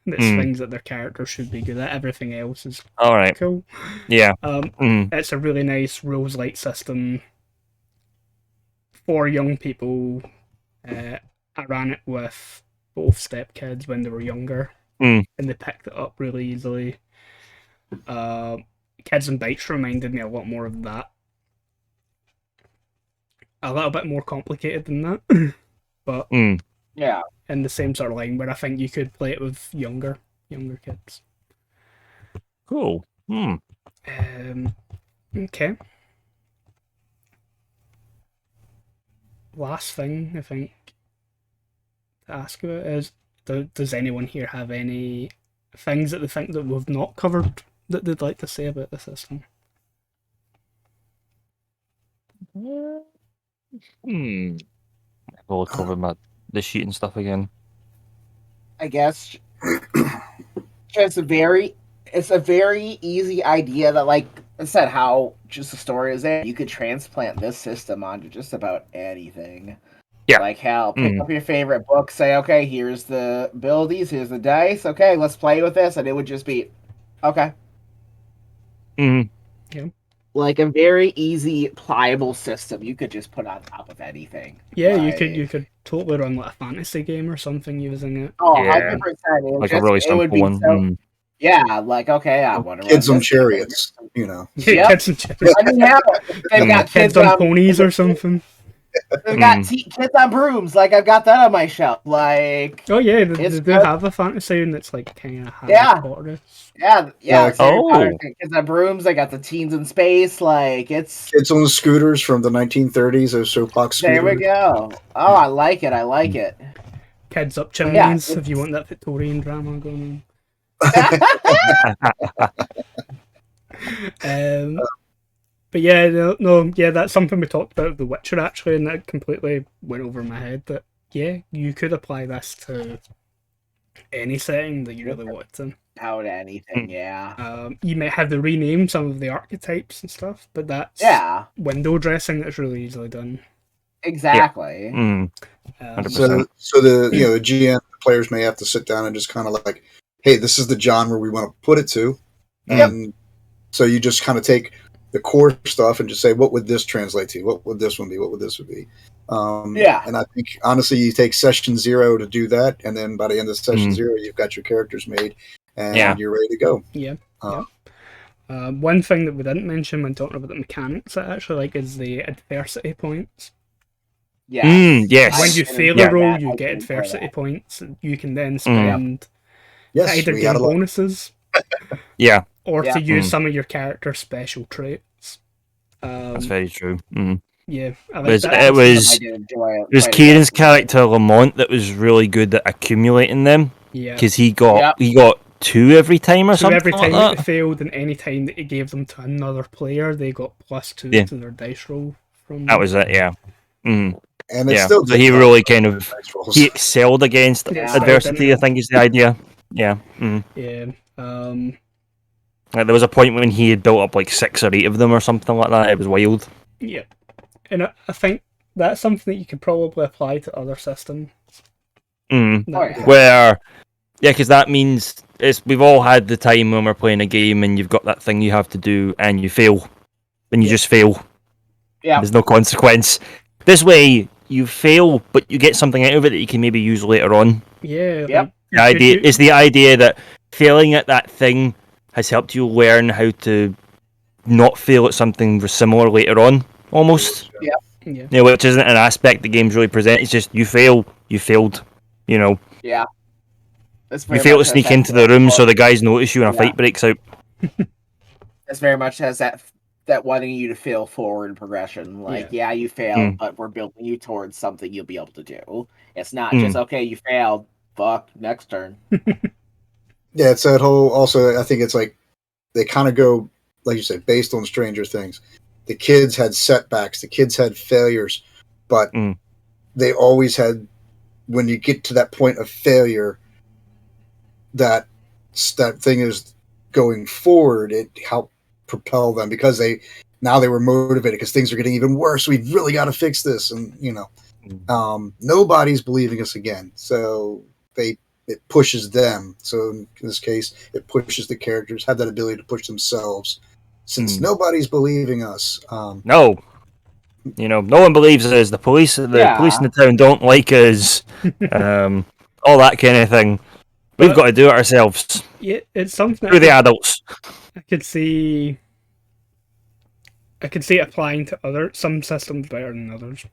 It's things that their character should be good at. Everything else is all right. Cool. Yeah. It's a really nice rules-light system for young people. I ran it with both stepkids when they were younger, Mm. and they picked it up really easily. Kids and Bikes reminded me a lot more of that. A little bit more complicated than that, but Yeah. in the same sort of line where I think you could play it with younger kids. Cool. Okay. Last thing I think to ask about is, does anyone here have any things that they think that we've not covered that they'd like to say about the system? We'll cover the sheet and stuff again. I guess it's a very easy idea that, like I said, how just the story is there. You could transplant this system onto just about anything. Yeah. Like, hell, pick up your favorite book, say, okay, here's the abilities, here's the dice, okay, let's play with this, and it would just be, okay. Yeah. Like a very easy, pliable system you could just put on top of anything. Yeah, like, you could totally run like a fantasy game or something using it. Oh, Yeah. 100%. Like a really it would simple be one. so. Yeah, like, okay, I want to Kids run on this chariots, you know. Yeah, Yep. kids and chariots. I mean, hell, they've got Kids on ponies or something. They've got kids on brooms. Like, I've got that on my shelf. Like, Oh yeah, they It's do good. have a fantasy and it's like kind of Harry Yeah. Potter. yeah. It's Harry Oh. Potter, kids on brooms. I got the teens in space. Like, it's. Kids on scooters from the 1930s, those soapbox scooters. There we go. Oh, I like it. I like it. Kids up Yeah, chimneys if it's- you want that Victorian drama going on. But yeah, yeah, that's something we talked about with The Witcher actually, and that completely went over my head. That yeah, you could apply this to any setting that you really wanted to. Out anything, yeah. You might have to rename some of the archetypes and stuff, but that's Yeah, window dressing that's really easily done. exactly. Um, 100%. So the the GM players may have to sit down and just kind of like, hey, this is the genre we want to put it to, and so you just kind of take the core stuff and just say, what would this translate to? What would this one be? What would this be? Yeah. And I think honestly, you take session 0 to do that, and then by the end of session 0, you've got your characters made, and you're ready to go. Yeah. One thing that we didn't mention when talking about the mechanics I actually like is the adversity points. Yeah. Yes. When you I fail enjoy a roll, that. you I get enjoy adversity that. points. You can then spend to Yes, either we get had a lot. bonuses Yeah. or Yeah. to use some of your character's special traits. That's very true. Yeah, I like Was- that. it was- I did enjoy It was quite a Kieran's bit. character Lamont that was really good at accumulating them Yeah. because he got 2 every time or So something every time like that they that. failed, and any time that he gave them to another player, they got +2 Yeah. to their dice roll from. That was it. Yeah. And it's Yeah. still So he really kind of dice rolls. he excelled against Yeah, adversity. I think is the idea. Yeah. Yeah. Like there was a point when he had built up like 6 or 8 of them or something like that. It was wild. Yeah. And I think that's something that you could probably apply to other systems. Mm. Oh, yeah. Where, yeah, because that means we've all had the time when we're playing a game and you've got that thing you have to do and you fail, and you just fail. Yeah. There's no consequence. This way, you fail, but you get something out of it that you can maybe use later on. Yeah. Yep. Like, It's the idea that failing at that thing has helped you learn how to not fail at something similar later on, almost. Yeah. You know, which isn't an aspect the games really present. It's just you fail, you failed. You know, Yeah. That's you very fail to much has sneak that into the room so the guys notice you and a fight breaks out. That's very much has that wanting you to fail forward progression. Like, yeah, you failed, but we're building you towards something you'll be able to do. It's not just okay, you failed. Fuck, next turn. Yeah, it's that whole. Also, I think it's like they kind of go, like you said, based on Stranger Things. The kids had setbacks, the kids had failures, but they always had. When you get to that point of failure, that thing is going forward. It helped propel them because they were motivated because things are getting even worse. We've really got to fix this, and nobody's believing us again. So it pushes them. So in this case, it pushes the characters have that ability to push themselves, since nobody's believing us. No. No one believes us. The police in the town don't like us. All that kind of thing. We've got to do it ourselves. Yeah, it's something Through the adults. I could see. I could see it applying to some systems better than others.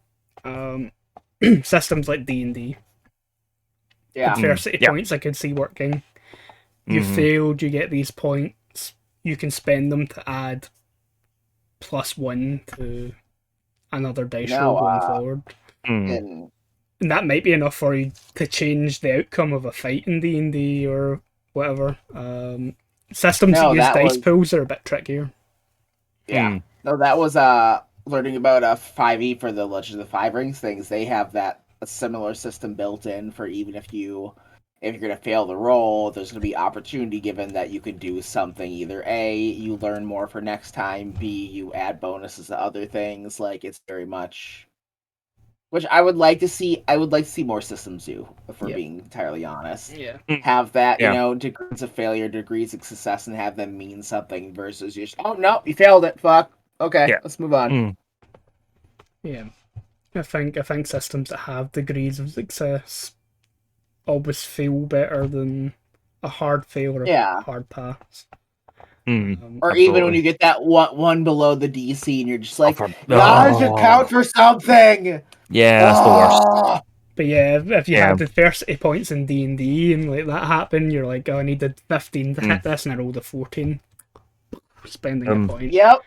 Systems like D&D. Yeah. Adversity points I could see working. You failed, you get these points. You can spend them to add +1 to another dice roll going forward. And And that might be enough for you to change the outcome of a fight in D&D or whatever. Systems that use dice pools are a bit trickier. Yeah. No, that was learning about 5e for the Legend of the Five Rings things. They have a similar system built in for even if you're going to fail the roll, there's going to be opportunity given that you can do something. Either A, you learn more for next time, B, you add bonuses to other things. Like, it's very much... Which I would like to see. I would like to see more systems do, if we're being entirely honest. Yeah. Have that, degrees of failure, degrees of success, and have them mean something versus just, oh, no, you failed it, fuck. Okay, let's move on. Yeah. I think systems that have degrees of success always feel better than a hard fail or a hard pass. Or even when you get that one below the DC and you're just like, that should count for something! Yeah, that's the worst. But yeah, if you had adversity points in D&D and like that happened, you're like, oh, I needed 15 to hit this and I rolled a 14. Spending a point. Yep.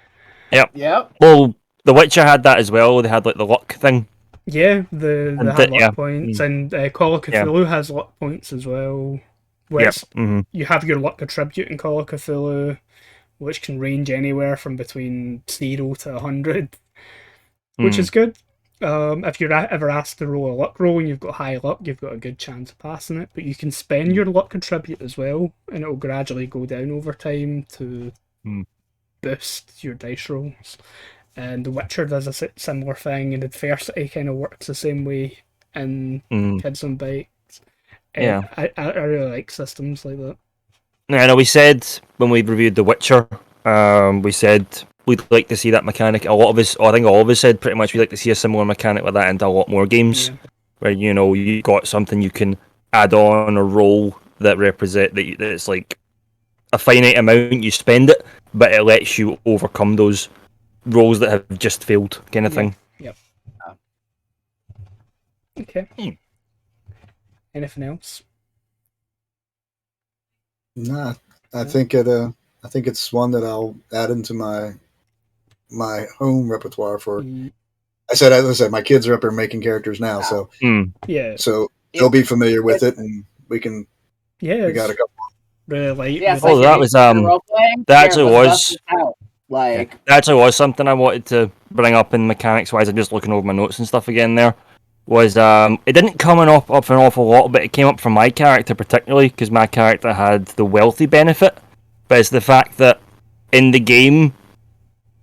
Well, The Witcher had that as well. They had like the luck thing. Yeah, they had luck points, and Call of Cthulhu has luck points as well. Where you have your luck attribute in Call of Cthulhu, which can range anywhere from between 0 to 100, which is good. If you're ever asked to roll a luck roll and you've got high luck, you've got a good chance of passing it. But you can spend your luck attribute as well, and it will gradually go down over time to boost your dice rolls. And The Witcher does a similar thing, and Adversity kind of works the same way in Kids on Bikes. I really like systems like that. Yeah, no, we said when we reviewed The Witcher, we said we'd like to see that mechanic. A lot of us, I think all of us said pretty much we'd like to see a similar mechanic like that into a lot more games, where you got something you can add on or roll that represent that it's like a finite amount. You spend it, but it lets you overcome those rolls that have just failed, kind of thing. Yep. Okay. Anything else? Nah, I think it's one that I'll add into my home repertoire for. As I said, my kids are up there making characters now, so so they'll be familiar with it, and we can. Yeah, we got a couple. Really. That was that actually was. That actually was something I wanted to bring up in mechanics wise. I'm just looking over my notes and stuff again there. Was it didn't come up an awful lot, but it came up for my character particularly because my character had the wealthy benefit. But it's the fact that in the game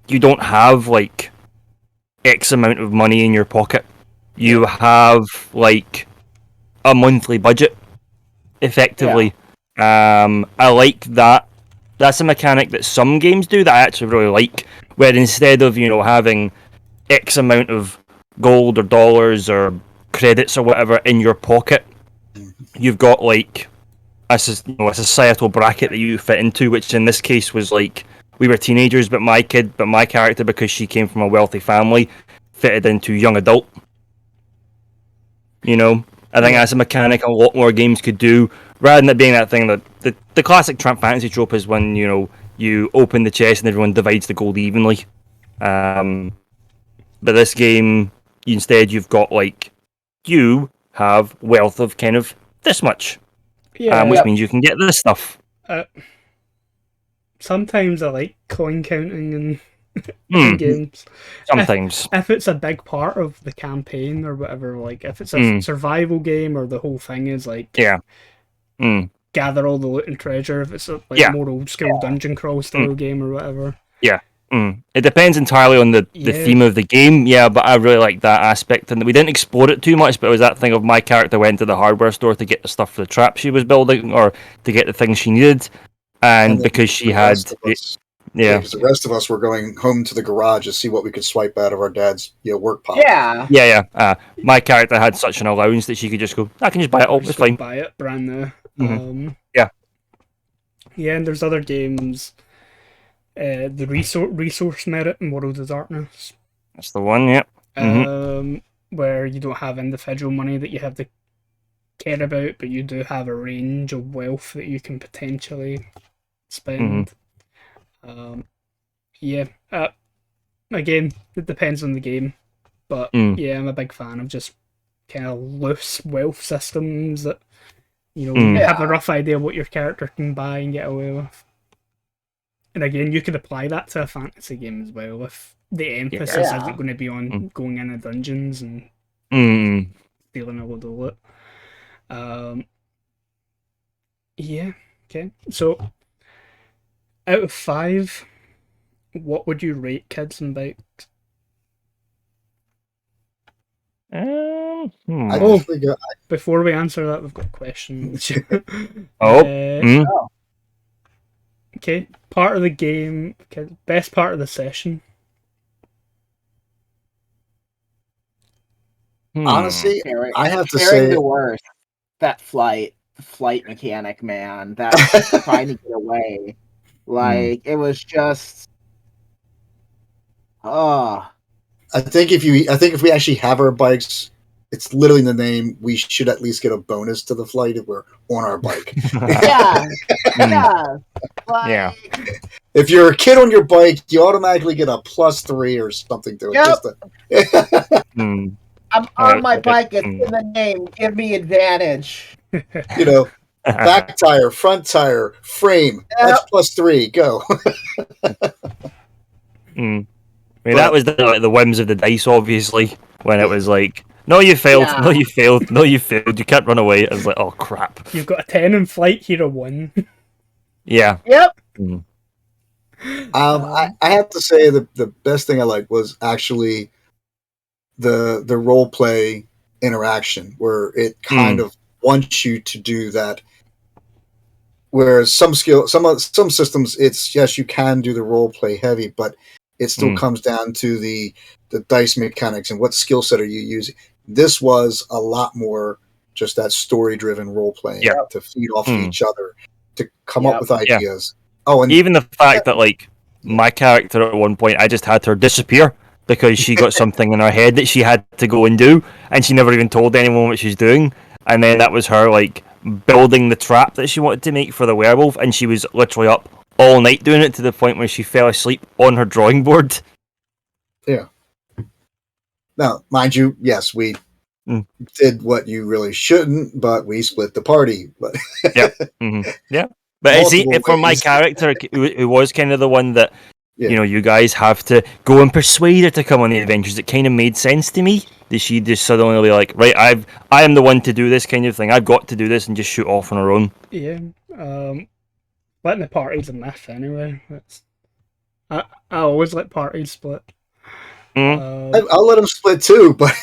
you don't have like X amount of money in your pocket. You have like a monthly budget, effectively. I like that. That's a mechanic that some games do that I actually really like, where instead of having X amount of gold or dollars or credits or whatever in your pocket, you've got like a societal bracket that you fit into, which in this case was like we were teenagers, but my character, because she came from a wealthy family, fitted into young adult. I think that's a mechanic a lot more games could do, rather than it being that thing that the classic Trump fantasy trope is when you open the chest and everyone divides the gold evenly. But this game, you've got like you have wealth of kind of this much, which means you can get this stuff. Sometimes I like coin counting in games. Sometimes. If it's a big part of the campaign or whatever, like if it's a survival game or the whole thing is like gather all the loot and treasure, if it's a more old school dungeon crawl style game or whatever. It depends entirely on the theme of the game, but I really like that aspect, and we didn't explore it too much, but it was that thing of my character went to the hardware store to get the stuff for the trap she was building, or to get the things she needed, and because she had... because the rest of us were going home to the garage to see what we could swipe out of our dad's work pile. My character had such an allowance that she could just go, I can just buy it all, it's fine. Buy it brand new. Yeah. Yeah, and there's other games. The resource merit in World of Darkness, That's the one. Yeah. where you don't have individual money that you have to care about, but you do have a range of wealth that you can potentially spend. Yeah. Again, it depends on the game, but yeah, I'm a big fan of just kind of loose wealth systems that you have a rough idea what your character can buy and get away with. And again, you could apply that to a fantasy game as well if the emphasis isn't going to be on going into dungeons and stealing a load of loot. Yeah, okay. So, out of 5, what would you rate Kids and Bikes? Before we answer that, we've got questions. Okay, part of the game, best part of the session. Honestly, I have to say say the worst. That flight mechanic, man. That trying to get away. Like it was just I think if we actually have our bikes, it's literally in the name, we should at least get a bonus to the flight if we're on our bike. Yeah. If you're a kid on your bike, you automatically get a +3 or something to it. I'm on my bike, it's in the name, give me advantage. Back tire, front tire, frame, that's +3, go. That was the whims of the dice, obviously, when it was like, no, you failed, no, you failed, no, you failed, you can't run away. It was like, oh, crap. You've got a 10 in flight, here a 1. Yeah. Yep. I have to say the best thing I liked was actually the role play interaction, where it kind of wants you to do that. Whereas some systems, it's yes, you can do the role play heavy, but it still comes down to the dice mechanics and what skill set are you using. This was a lot more just that story driven role playing to feed off each other, to come up with ideas. Oh, and even the fact that like my character at one point, I just had her disappear because she got something in her head that she had to go and do, and she never even told anyone what she's doing. And then that was her like building the trap that she wanted to make for the werewolf, and she was literally up all night doing it to the point where she fell asleep on her drawing board. Yeah. Now, mind you, yes, we did what you really shouldn't, but we split the party. But yeah. But for my character, who was kind of the one that you guys have to go and persuade her to come on the adventures, it kind of made sense to me that she just suddenly be like, right, I am the one to do this kind of thing. I've got to do this and just shoot off on her own. Yeah. Letting the parties a myth anyway. I always let parties split. I'll let them split too, but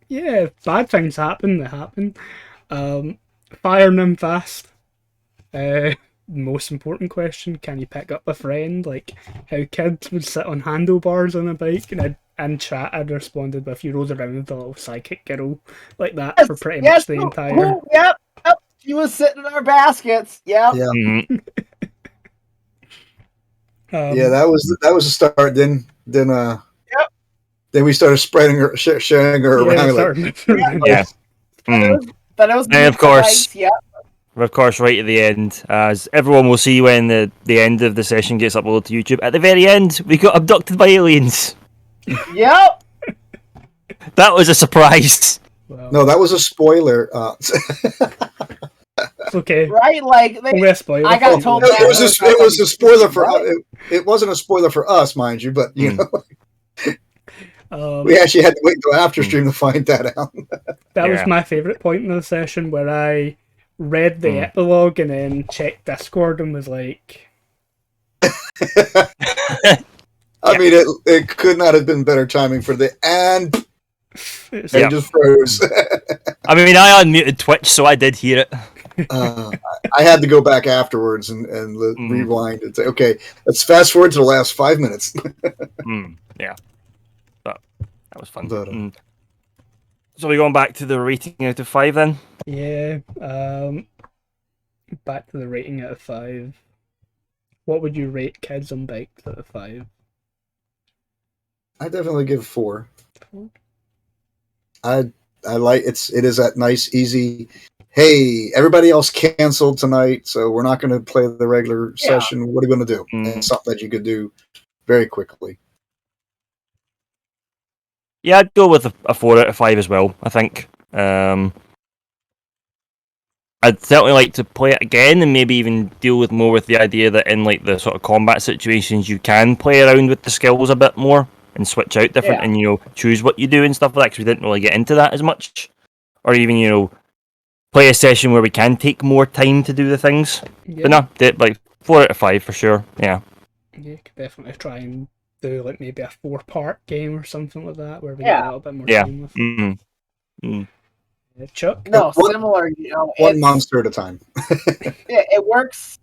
yeah, bad things happen. They happen. Firing them fast. Most important question: can you pick up a friend? Like how kids would sit on handlebars on a bike, and chat. I'd responded with, you rode around with a little psychic girl like that for pretty much the entire. Yep. She was sitting in our baskets. Yep. Yeah. Yeah, that was the start. Then we started spreading her, sharing her around. But it was and of course, of course, right at the end, as everyone will see when the end of the session gets uploaded to YouTube, at the very end, we got abducted by aliens. Yep. That was a surprise. Well, no, that was a spoiler. It's okay. Right? Like I got told it was a spoiler for it wasn't a spoiler for us, mind you, but you know. We actually had to wait until after stream to find that out. That was my favourite point in the session, where I read the epilogue and then checked Discord and was like... I mean, it could not have been better timing for the and just froze. I mean, I unmuted Twitch, so I did hear it. I had to go back afterwards and rewind and say, okay, let's fast forward to the last 5 minutes. Yeah. That was fun. So we're going back to the rating out of 5 then? Yeah. back to the rating out of 5. What would you rate Kids on Bikes out of 5? I definitely give 4. I like it is that nice easy. Hey, everybody else canceled tonight, so we're not going to play the regular session. What are we going to do? And it's something that you could do very quickly. Yeah, I'd go with a 4 out of 5 as well. I think. I'd certainly like to play it again and maybe even deal with more with the idea that in like the sort of combat situations you can play around with the skills a bit more and switch out different and choose what you do and stuff like that, because we didn't really get into that as much. Or even play a session where we can take more time to do the things. Yeah. But no, like 4 out of 5 for sure. Yeah. You could definitely try and do like maybe a 4-part game or something like that where we get a little bit more time with it. Chuck? No, similar. One monster at a time. It works.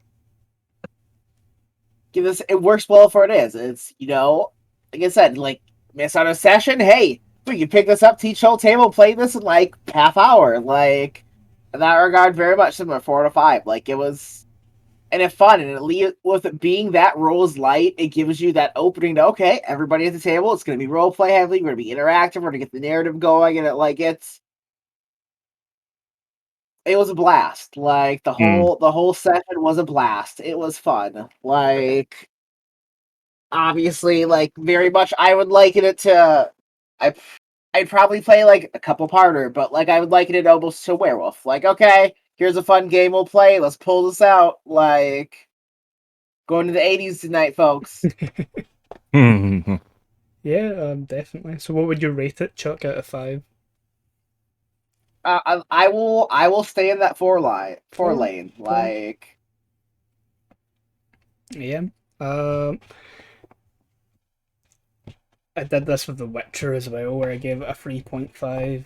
It works well for it is. It's like I said, like miss out a session. Hey, we can pick this up, teach whole table, play this in like half hour. Like in that regard, very much similar. 4 out of 5. Like it was, and it's fun. And with it being that rules light, it gives you that opening to okay, everybody at the table. It's going to be role play heavily. We're going to be interactive. We're going to get the narrative going, and it was a blast. Like the whole session was a blast. It was fun. Like obviously, like very much I would liken it to I'd probably play like a couple parter, but like I would liken it almost to Werewolf. Like, okay, here's a fun game we'll play. Let's pull this out. Like going to the 80s tonight, folks. Yeah, definitely. So what would you rate it, Chuck, out of 5? I will stay in that 4 lane. Like yeah. I did this with The Witcher as well, where I gave it a 3.5.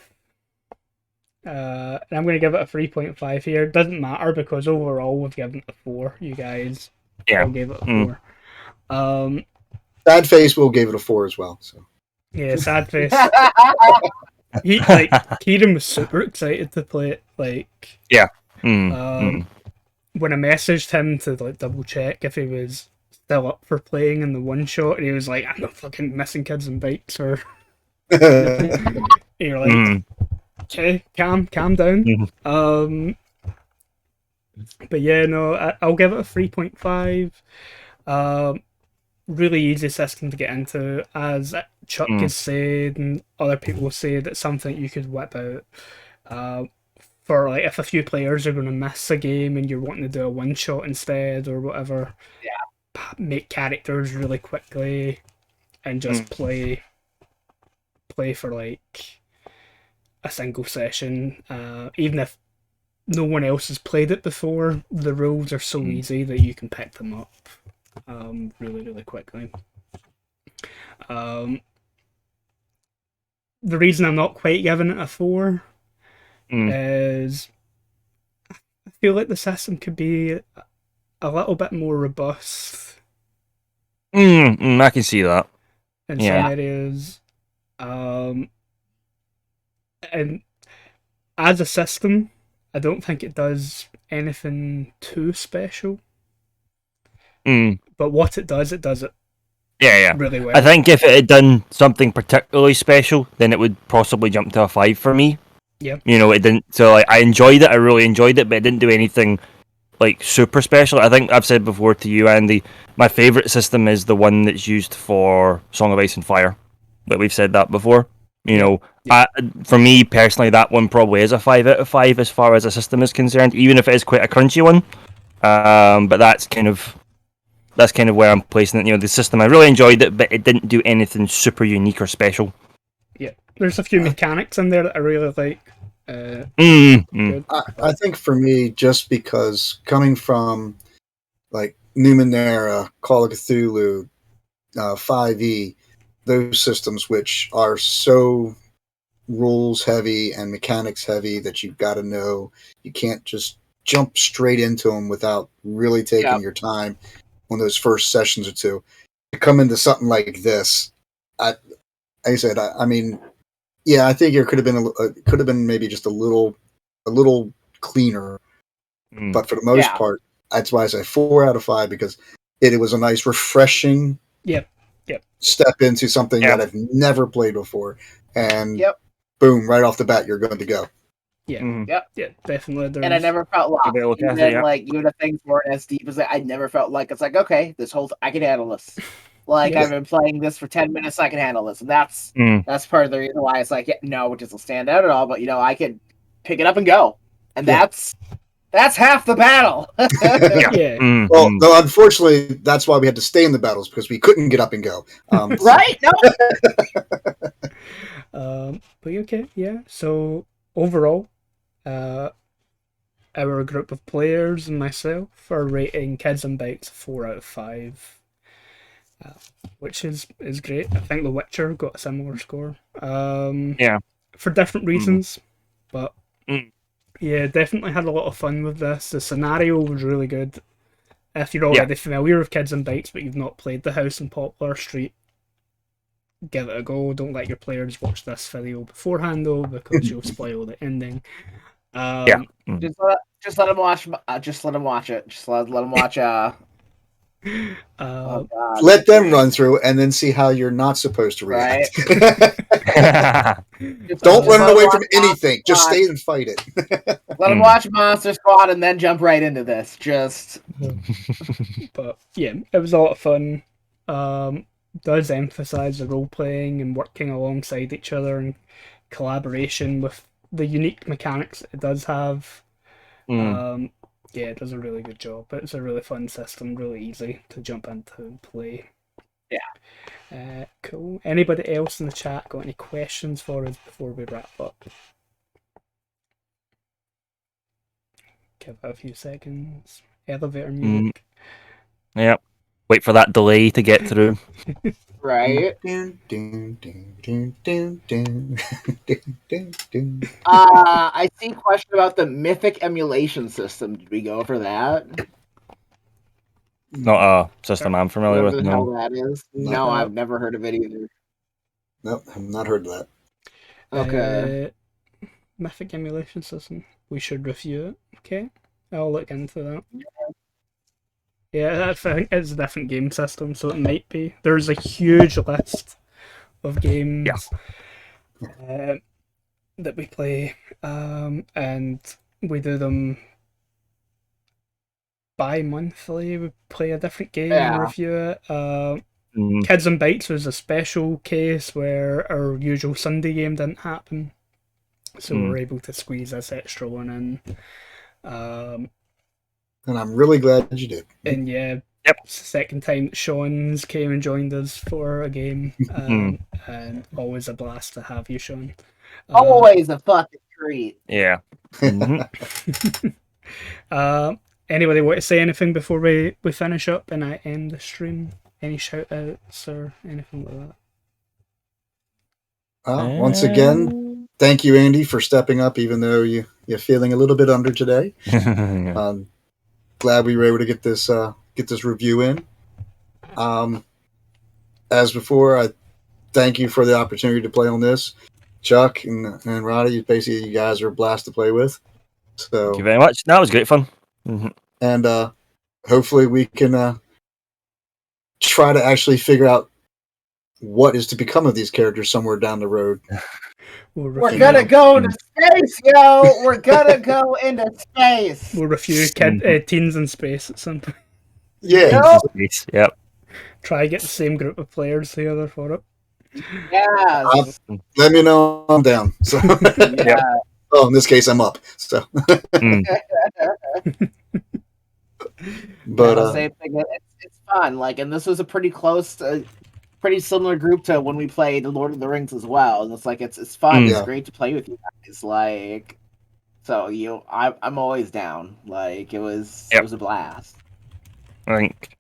And I'm going to give it a 3.5 here. Doesn't matter because overall we've given it a 4. You guys all gave it a 4. Sad Face will gave it a 4 as well. So yeah, Sad Face. Kieran was super excited to play it. Like when I messaged him to like double check if he was still up for playing in the one shot, and he was like, "I'm not fucking missing Kids and Bikes," or you're like, "Okay, calm down." But yeah, no, I'll give it a 3.5. Really easy system to get into, as Chuck has said, and other people say that's something you could whip out. For like if a few players are going to miss a game and you're wanting to do a one shot instead or whatever, make characters really quickly and just play for like a single session. Even if no one else has played it before, the rules are so easy that you can pick them up really quickly. The reason I'm not quite giving it a 4 is I feel like the system could be a little bit more robust. I can see that. In some areas. And as a system, I don't think it does anything too special. But what it does it really well. I think if it had done something particularly special, then it would possibly jump to a 5 for me. Yeah. It didn't. So like, I enjoyed it. I really enjoyed it, but it didn't do anything like super special. I think I've said before to you, Andy, my favorite system is the one that's used for Song of Ice and Fire. But we've said that before. For me personally, that one probably is a 5 out of 5 as far as a system is concerned, even if it is quite a crunchy one. But that's kind of where I'm placing it. The system, I really enjoyed it, but it didn't do anything super unique or special. Yeah, there's a few mechanics in there that I really like. Good. I think for me, just because coming from like Numenera, Call of Cthulhu, 5e, those systems which are so rules heavy and mechanics heavy that you've got to know, you can't just jump straight into them without really taking your time on those first sessions or two. To come into something like this, I mean, I think it could have been maybe just a little cleaner But for the most Yeah. part, that's why I say 4 out of 5 because it was a nice, refreshing Yep. step into something Yeah. that I've never played before, and Yep. boom, right off the bat, you're good to go. Yeah. Mhm. Yeah, definitely. And I never felt lost. Give it a look at it, Even yeah. like even if things weren't as deep as I never felt like it's like okay, this whole I can handle this. Like Yeah. I've been playing this for 10 minutes, I can handle this, and that's Mm. part of the reason why it's like no, it doesn't stand out at all. But I can pick it up and go, and Yeah. that's half the battle. Yeah. Mm. Well, Mm. no, unfortunately, that's why we had to stay in the battles because we couldn't get up and go. Right? No. But okay, yeah. So overall, our group of players and myself are rating Kids and Bikes 4 out of 5, which is great. I think The Witcher got a similar score. Yeah. For different reasons, but Mm. yeah, definitely had a lot of fun with this. The scenario was really good. If you're already familiar with Kids and Bikes but you've not played the house in Poplar Street, give it a go. Don't let your players watch this video beforehand though, because you'll spoil the ending. Yeah. Mm. Just let him watch. Just let him watch it. Just let him watch. Oh God. Let them run through and then see how you're not supposed to react. Don't run away from anything. Just stay and fight it. Let him watch Monster Squad and then jump right into this. Just. But yeah, it was a lot of fun. Does emphasize the role playing and working alongside each other and collaboration with the unique mechanics it does have. Yeah, it does a really good job. It's a really fun system, really easy to jump into and play. Yeah. Cool. Anybody else in the chat got any questions for us before we wrap up? Give it a few seconds. Elevator music. Yep. Wait for that delay to get through. Right. Dun, dun, dun, dun, dun, dun, dun, dun, dun. I see a question about the Mythic emulation system. Did we go over that? Not a system I'm familiar Whatever with. the hell No. that is. No. No, I've never heard of it either. Nope, I've not heard of that. Okay. Mythic emulation system. We should review it. Okay, I'll look into that. Yeah, I think it's a different game system, so it might be. There's a huge list of games that we play, and we do them bi-monthly. We play a different game and review it. Kids and Bites was a special case where our usual Sunday game didn't happen, so we were able to squeeze this extra one in. And I'm really glad you did. And yeah, it's the second time that Sean's came and joined us for a game, and always a blast to have you, Sean. Always a fucking treat. Yeah. Anybody want to say anything before we finish up and I end the stream? Any shout outs or anything like that? Once again, thank you, Andy, for stepping up, even though you're feeling a little bit under today. Glad we were able to get this review in. As before, I thank you for the opportunity to play on this. Chuck and Roddy, basically, you guys are a blast to play with. So Thank you very much. That was great fun. And hopefully we can try to actually figure out what is to become of these characters somewhere down the road. We're gonna go into space, yo! We're gonna go into space. We'll review Teens in Space at some point. Yeah. Yep. Try to get the same group of players together for it. Yeah. Let me know I'm down. So. Yeah. Oh, in this case, I'm up. So. But same thing. It's fun. Like, and this was a pretty close, pretty similar group to when we played Lord of the Rings as well. And it's like it's fun. It's great to play with you guys. Like, so I'm always down. Like, it was a blast. I think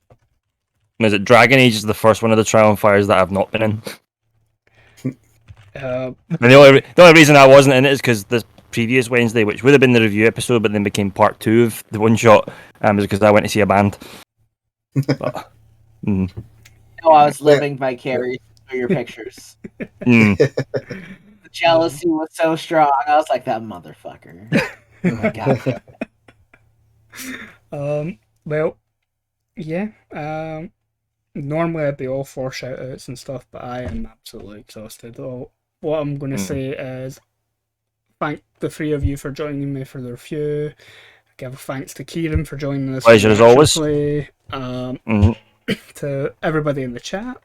Dragon Age is the first one of the Trial and Fires that I've not been in. And the only reason I wasn't in it is because the previous Wednesday, which would have been the review episode, but then became part 2 of the one shot, is because I went to see a band. But, I was living vicariously through your pictures. The jealousy was so strong. I was like, that motherfucker. Oh my God. Well, yeah. Normally I'd be all for shout outs and stuff, but I am absolutely exhausted. What I'm going to say is thank the three of you for joining me for the review. Give thanks to Kieran for joining us. Pleasure as always. Play. Mm-hmm. To everybody in the chat,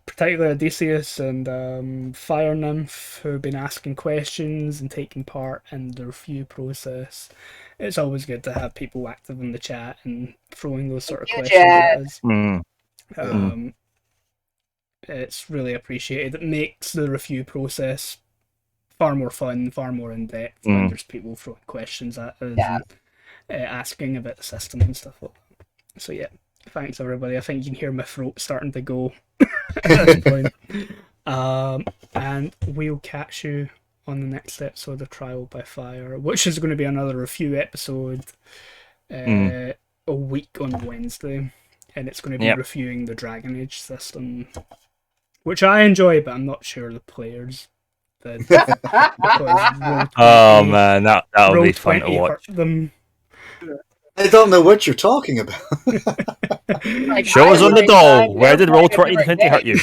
particularly Odysseus and Fire Nymph, who've been asking questions and taking part in the review process. It's always good to have people active in the chat and throwing those sort of questions at us. It's really appreciated. It makes the review process far more fun, far more in depth when there's people throwing questions at us and asking about the system and stuff like that. So yeah, thanks everybody. I think you can hear my throat starting to go at this point. And we'll catch you on the next episode of Trial by Fire, which is going to be another review episode a week on Wednesday, and it's going to be reviewing the Dragon Age system, which I enjoy, but I'm not sure the players did. Oh man, that'll be fun to watch. Them. I don't know what you're talking about. Like, Show us on the doll. Where did Roll20 hurt you?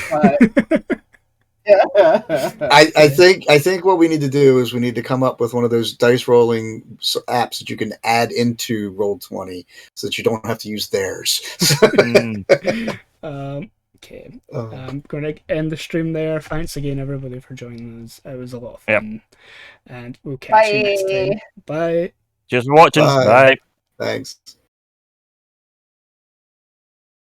I think what we need to do is we need to come up with one of those dice rolling apps that you can add into Roll20 so that you don't have to use theirs. Okay. I'm going to end the stream there. Thanks again, everybody, for joining us. It was a lot of fun. And we'll catch you next time. Bye. Just watching. Bye. Thanks.